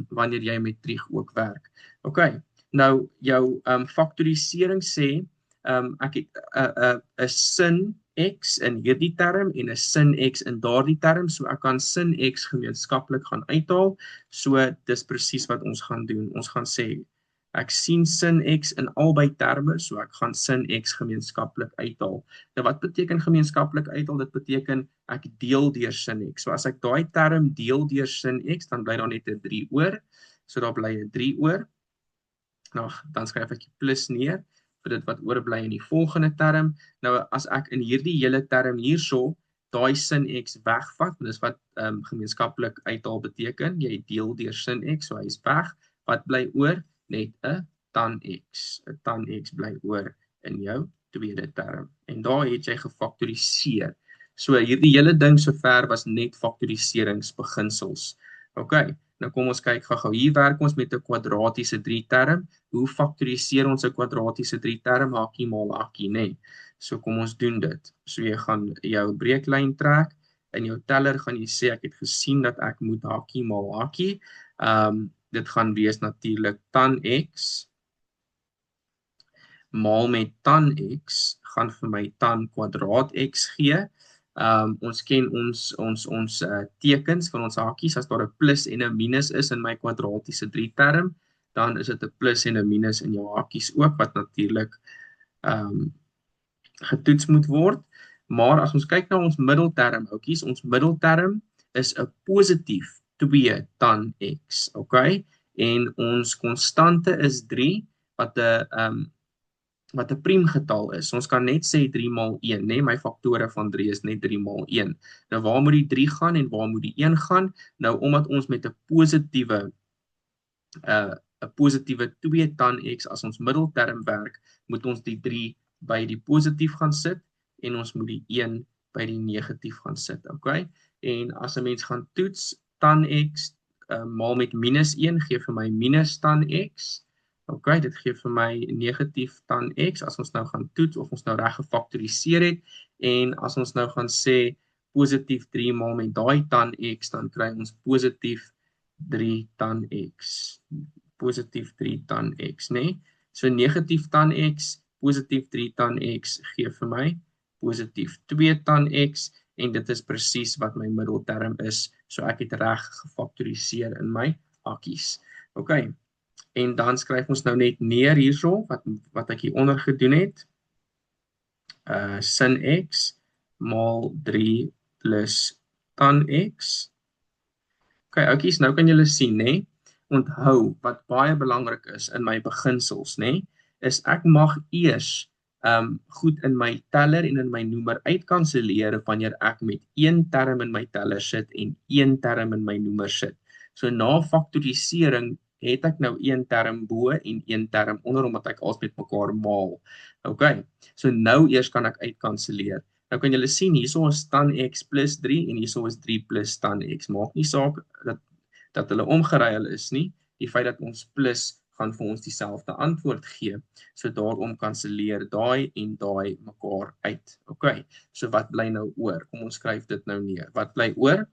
wanneer jy met trig ook werk. Ok, nou jou faktorisering sê ek het 'n sin x in hierdie term en 'n sin x in daardie term, so ek kan sin x gemeenskaplik gaan uithaal, so dis presies wat ons gaan doen. Ons gaan sê, ek sien sin x in albei terme, so ek gaan sin x gemeenskaplik uithaal. Nou wat beteken gemeenskaplik uithaal? Dit beteken ek deel deur sin x. So as ek daai term deel deur sin x, dan bly daar net 'n 3 oor. So daar bly 'n 3 oor. Nou, dan skryf ek die plus neer vir dit wat oorbly in die volgende term. Nou, as ek in hierdie hele term hierso daai sin x wegvat, dis wat gemeenskaplik uithaal beteken, jy deel deur sin x, so hy is weg. Wat bly oor? Net 'n tan x. 'n tan x bly oor in jou tweede term. En daar het jy gefaktoriseer. So hierdie hele ding sover was net faktoriseringsbeginsels. OK, nou kom ons kyk gou-gou. Hier werk ons met 'n kwadratiese 3 term. Hoe faktoriseer ons 'n kwadratiese 3 term? Hakkie maal hakkie, nê? So kom ons doen dit. So jy gaan jou breeklyn trek. In jou teller gaan jy sê ek het gesien dat ek moet hakkie maal hakkie. Dit gaan wees natuurlik tan x maal met tan x gaan vir my tan kwadraat x gee. Ons ken ons tekens van ons hakies. As daar 'n plus en 'n minus is in my kwadratiese 3 term, dan is dit 'n plus en 'n minus in jou hakies ook, wat natuurlik getoets moet word. Maar as ons kyk na ons middelterm, oukies, ons middelterm is 'n positief 2 tan x, OK? En ons konstante is 3, wat 'n priemgetal is. Ons kan net sê 3 maal 1, né? My faktore van 3 is net 3 maal 1. Nou waar moet die 3 gaan en waar moet die 1 gaan? Nou omdat ons met 'n positiewe 2 tan x as ons middelterm werk, moet ons die 3 by die positief gaan sit en ons moet die 1 by die negatief gaan sit, OK? En as 'n mens gaan toets, tan x maal met minus 1 gee vir my minus tan x. OK, dit gee vir my negatief tan x, as ons nou gaan toets of ons nou reg gefaktoriseer het, en as ons nou gaan sê positief 3 maal met daai tan x, dan kry ons positief 3 tan x. Positief 3 tan x, né? So negatief tan x, positief 3 tan x gee vir my positief 2 tan x, en dit is presies wat my middelterm is, so ek het reg gefaktoriseer in my hakkies. OK. En dan skryf ons nou net neer hierso, wat ek hier onder gedoen het. Sin x maal 3 plus tan x. OK, oukies, nou kan julle sien, né? Onthou, wat baie belangrik is in my beginsels, né? Is ek mag eers goed in my teller en in my noemer uitkanselleer wanneer ek met 1 term in my teller sit en 1 term in my noemer sit. So na faktorisering het ek nou 1 term bo en 1 term onder, omdat ek alles met mekaar maal. OK, so nou eers kan ek uitkanselleer. Nou kan julle sien, hierso is tan x plus 3 en hierso is 3 plus tan x. Maak nie saak dat hulle omgeruil is nie. Die feit dat ons plus gaan vir ons dieselfde antwoord gee. So daarom kanselleer daai en daai mekaar uit. OK, so wat bly nou oor? Kom ons skryf dit nou neer. Wat bly oor?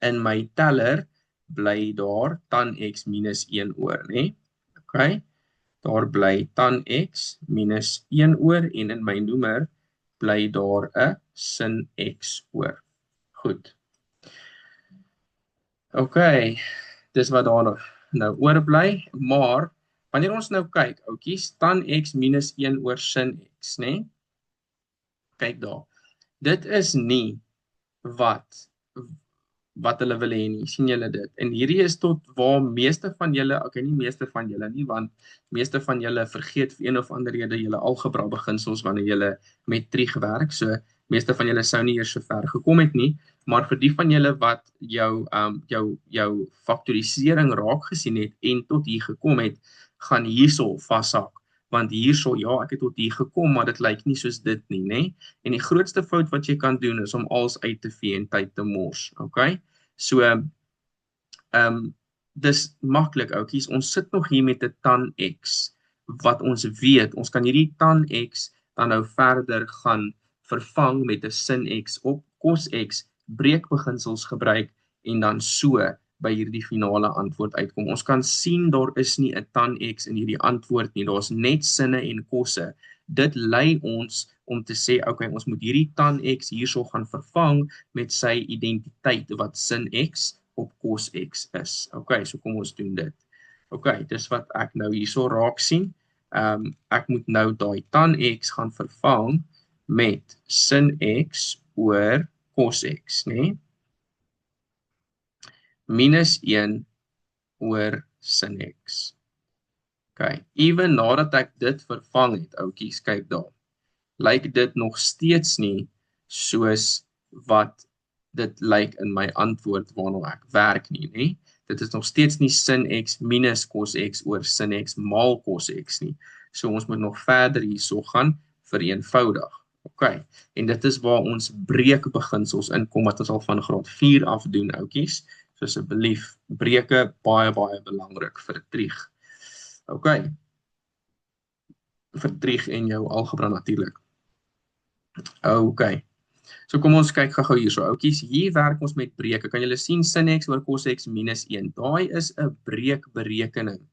In my teller bly daar tan x minus 1 oor, né? OK, daar bly tan x minus 1 oor, en in my noemer bly daar 'n sin x oor. Goed. OK, dis wat daar nou oorbly, maar wanneer ons nou kyk, oukies, tan x minus 1 oor sin x, né? Kyk daar. Dit is nie wat hulle wil hê nie, sien julle dit? En hierdie is tot waar meeste van julle, okay, nie meeste van julle nie, want meeste van julle vergeet vir een of ander rede julle algebra beginsels wanneer julle met trig werk, so meeste van julle sou nie eers so ver gekom het nie, maar vir die van julle wat jou faktorisering raak gesien het en tot hier gekom het, gaan hierso vashak. Want hierso, ja, ek het tot hier gekom, maar dit lyk nie soos dit nie, né? En die grootste fout wat jy kan doen is om alles uit te vee en tyd te mors, OK? So, dis maklik, oukies. Ons sit nog hier met 'n tan x, wat ons weet, ons kan hierdie tan x dan nou verder gaan vervang met 'n sin x op cos x, breekbeginsels gebruik, en dan so by hierdie finale antwoord uitkom. Ons kan sien daar is nie 'n tan X in hierdie antwoord nie, daar's net sinne en kosse. Dit lei ons om te sê, okay, ons moet hierdie tan X hierso gaan vervang met sy identiteit wat sin X op cos X is. Okay, so kom ons doen dit. Okay, dis wat ek nou hierso raak sien. Ek moet nou daai tan X gaan vervang met sin X oor cos X, né? Minus 1 oor sin X. Okay, ewen nadat ek dit vervang het, oukies, kyk daar, lyk dit nog steeds nie soos wat dit lyk in my antwoord waarna ek werk nie, né? Dit is nog steeds nie sin X minus cos X oor sin X maal cos X nie. So ons moet nog verder hierso gaan vereenvoudig. Okay, en dit is waar ons breekbeginsels inkom wat ons al van graad 4 af doen, oukies. So asseblief, breuke baie belangrik vir trig. Okay, vir trig en jou algebra natuurlik. Okay, so kom ons kyk gou hierso, oukies. Hier werk ons met breuke. Kan julle sien sin X oor cos X minus 1. Daai is 'n breekberekening.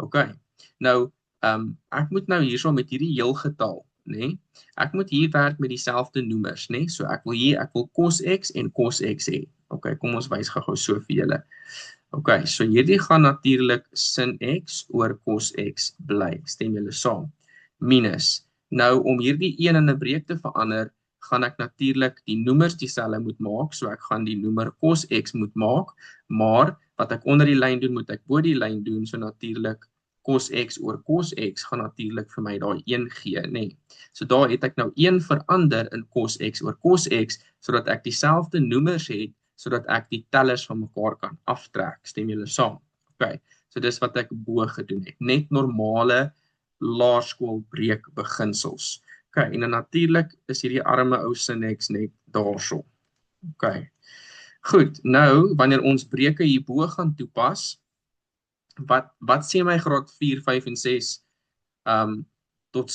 Okay, nou, ek moet nou hierso met hierdie heelgetal, né? Ek moet hier werk met dieselfde noemers, né? So ek wil cos X en cos X hê. Okay, kom ons wys gou so vir julle. Okay, so hierdie gaan natuurlik sin X oor cos X bly. Stem julle saam? Minus. Nou, om hierdie 1 in 'n breek te verander, gaan ek natuurlik die noemers dieselfde moet maak. So ek gaan die noemer cos X moet maak, maar wat ek onder die lyn doen, moet ek bo die lyn doen. So natuurlik cos X oor cos X gaan natuurlik vir my daai 1 gee, né? So daar het ek nou 1 verander in cos X oor cos X, sodat ek dieselfde noemers het, sodat ek die tellers van mekaar kan aftrek. Stem julle saam? Okay, so dis wat ek bo gedoen het. Net normale laerskool breekbeginsels. Okay, en dan natuurlik is hierdie arme ou sin X net daarso. Okay, goed, nou, wanneer ons breuke hierbo gaan toepas, wat sê my graad 4, 5 en 6 tot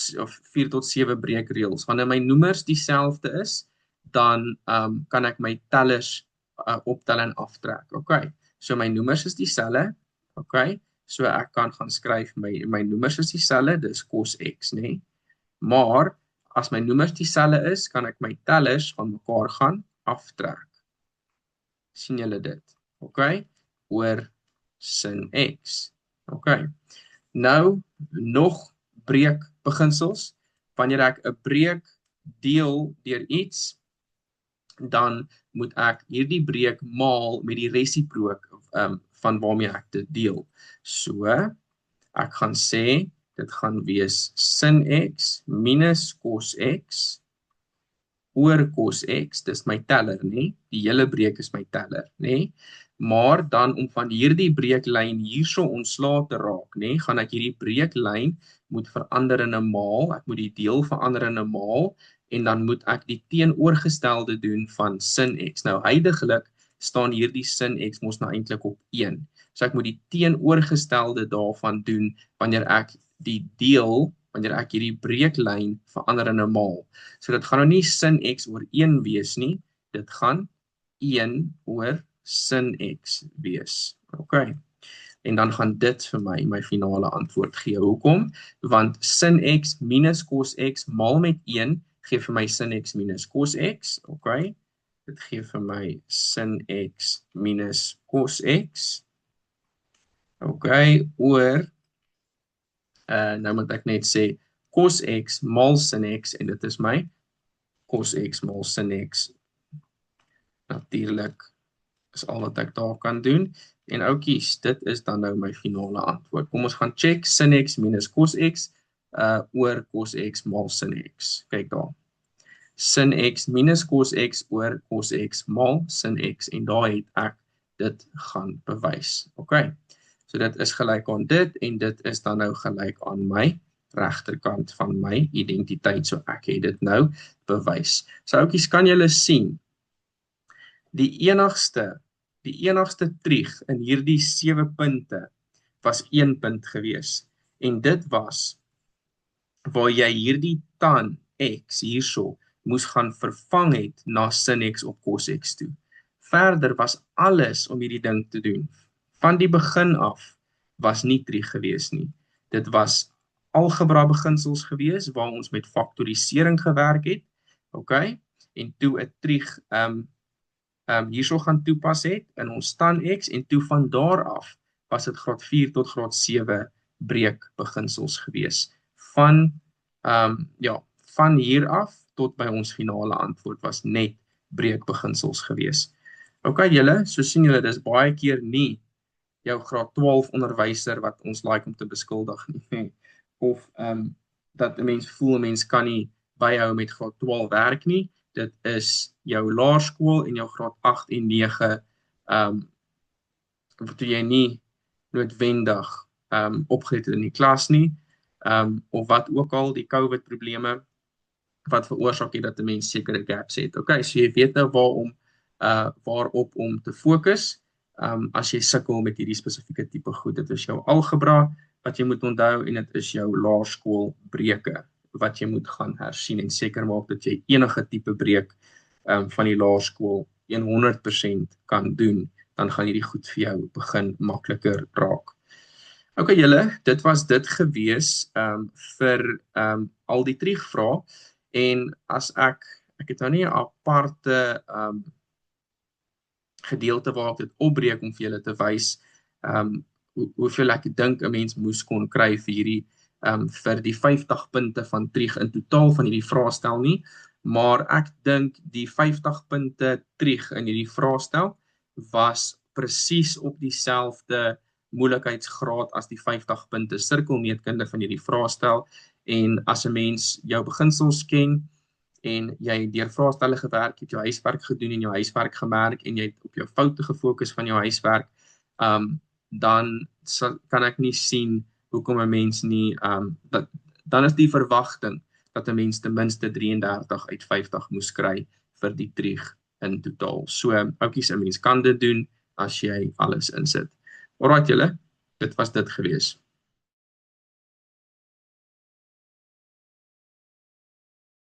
4 tot 7 breekreëls? Wanneer my noemers dieselfde is, dan kan ek my tellers optel en aftrek. Okay, so my noemers is dieselfde. Okay, so ek kan gaan skryf my noemers is dieselfde, dis cos X, né? Maar as my noemers dieselfde is, kan ek my tellers van mekaar gaan aftrek. Sien julle dit? Okay, oor sin X. Okay, nou nog breekbeginsels. Wanneer ek 'n breek deel deur iets, dan moet ek hierdie breek maal met die resiprook van waarmee ek dit deel. So, ek gaan sê, dit gaan wees sin X minus cos X oor cos X, dis my teller, né? Die hele breek is my teller, né? Maar dan om van hierdie breeklyn hierso ontslae te raak, né, gaan ek hierdie breeklyn moet verander in 'n maal, ek moet die deel verander in 'n maal, en dan moet ek die teenoorgestelde doen van sin X. Nou, huidiglik staan hierdie sin X mos nou eintlik op 1. So ek moet die teenoorgestelde daarvan doen wanneer ek hierdie breeklyn verander in 'n maal. So dit gaan nou nie sin X oor 1 wees nie, dit gaan 1 oor sin X wees. Okay. En dan gaan dit vir my finale antwoord gee. Hoekom? Want sin X minus cos X maal met 1 gee vir my sin X minus cos X. Okay. Dit gee vir my sin X minus cos X. Okay, oor nou moet ek net sê cos X maal sin X, en dit is my cos X maal sin X. Natuurlik is al wat ek daar kan doen. En oukies, dit is dan nou my finale antwoord. Kom ons gaan check sin X minus cos X oor cos X maal sin X. Kyk daar. Sin X minus cos X oor cos X maal sin X. En daar het ek dit gaan bewys. Okay. So dit is gelyk aan dit, en dit is dan nou gelyk aan my regterkant van my identiteit. So ek het dit nou bewys. So oukies, kan julle sien, die enigste trig in hierdie 7 punte was 1 punt gewees. En dit was waar jy hierdie tan X hierso moes gaan vervang het na sin X op cos X toe. Verder was alles om hierdie ding te doen. Van die begin af was nie trig gewees nie. Dit was algebra beginsels gewees waar ons met faktorisering gewerk het. Okay? En toe 'n trig hierso gaan toepas het in ons tan X en toe van daar af was dit graad 4 tot graad 7 breekbeginsels gewees. Van hier af tot by ons finale antwoord was net breekbeginsels gewees. Okay, julle, so sien julle, dis baie keer nie jou graad 12 onderwyser wat ons like om te beskuldig nie. Of dat 'n mens voel 'n mens kan nie byhou met graad 12 werk nie. Dit is jou laerskool en jou graad 8 en 9 toe jy nie noodwendig opgelet het in die klas nie, of wat ook al die COVID probleme wat veroorsaak het dat 'n mens sekere gaps het. Okay, so jy weet nou waarop om te fokus as jy sukkel met hierdie spesifieke tipe goed. Dit is jou algebra wat jy moet onthou en dit is jou laerskool breuke wat jy moet gaan hersien en seker maak dat jy enige tipe breek van die laerskool 100% kan doen, dan gaan hierdie goed vir jou begin makliker raak. Okay julle, dit was dit gewees vir al die trigvrae en as ek het nou nie 'n aparte gedeelte waar ek dit opbreek om vir julle te wys hoeveel ek dink 'n mens moes kon kry vir hierdie vir die 50 punte van trig in totaal van hierdie vraestel nie, maar ek dink die 50 punte trig in hierdie vraestel was presies op dieselfde moeilikheidsgraad as die 50 punte sirkelmeetkunde van hierdie vraestel en as 'n mens jou beginsels ken en jy deur vraestelle gewerk het, jou huiswerk gedoen en jou huiswerk gemerk en jy het op jou foute gefokus van jou huiswerk, dan kan ek nie sien hoekom 'n mens nie, dan is die verwagting dat 'n mens ten minste 33 uit 50 moes kry vir die trig in totaal. So, oukies, 'n mens kan dit doen as jy alles insit. Alright julle, dit was dit gewees.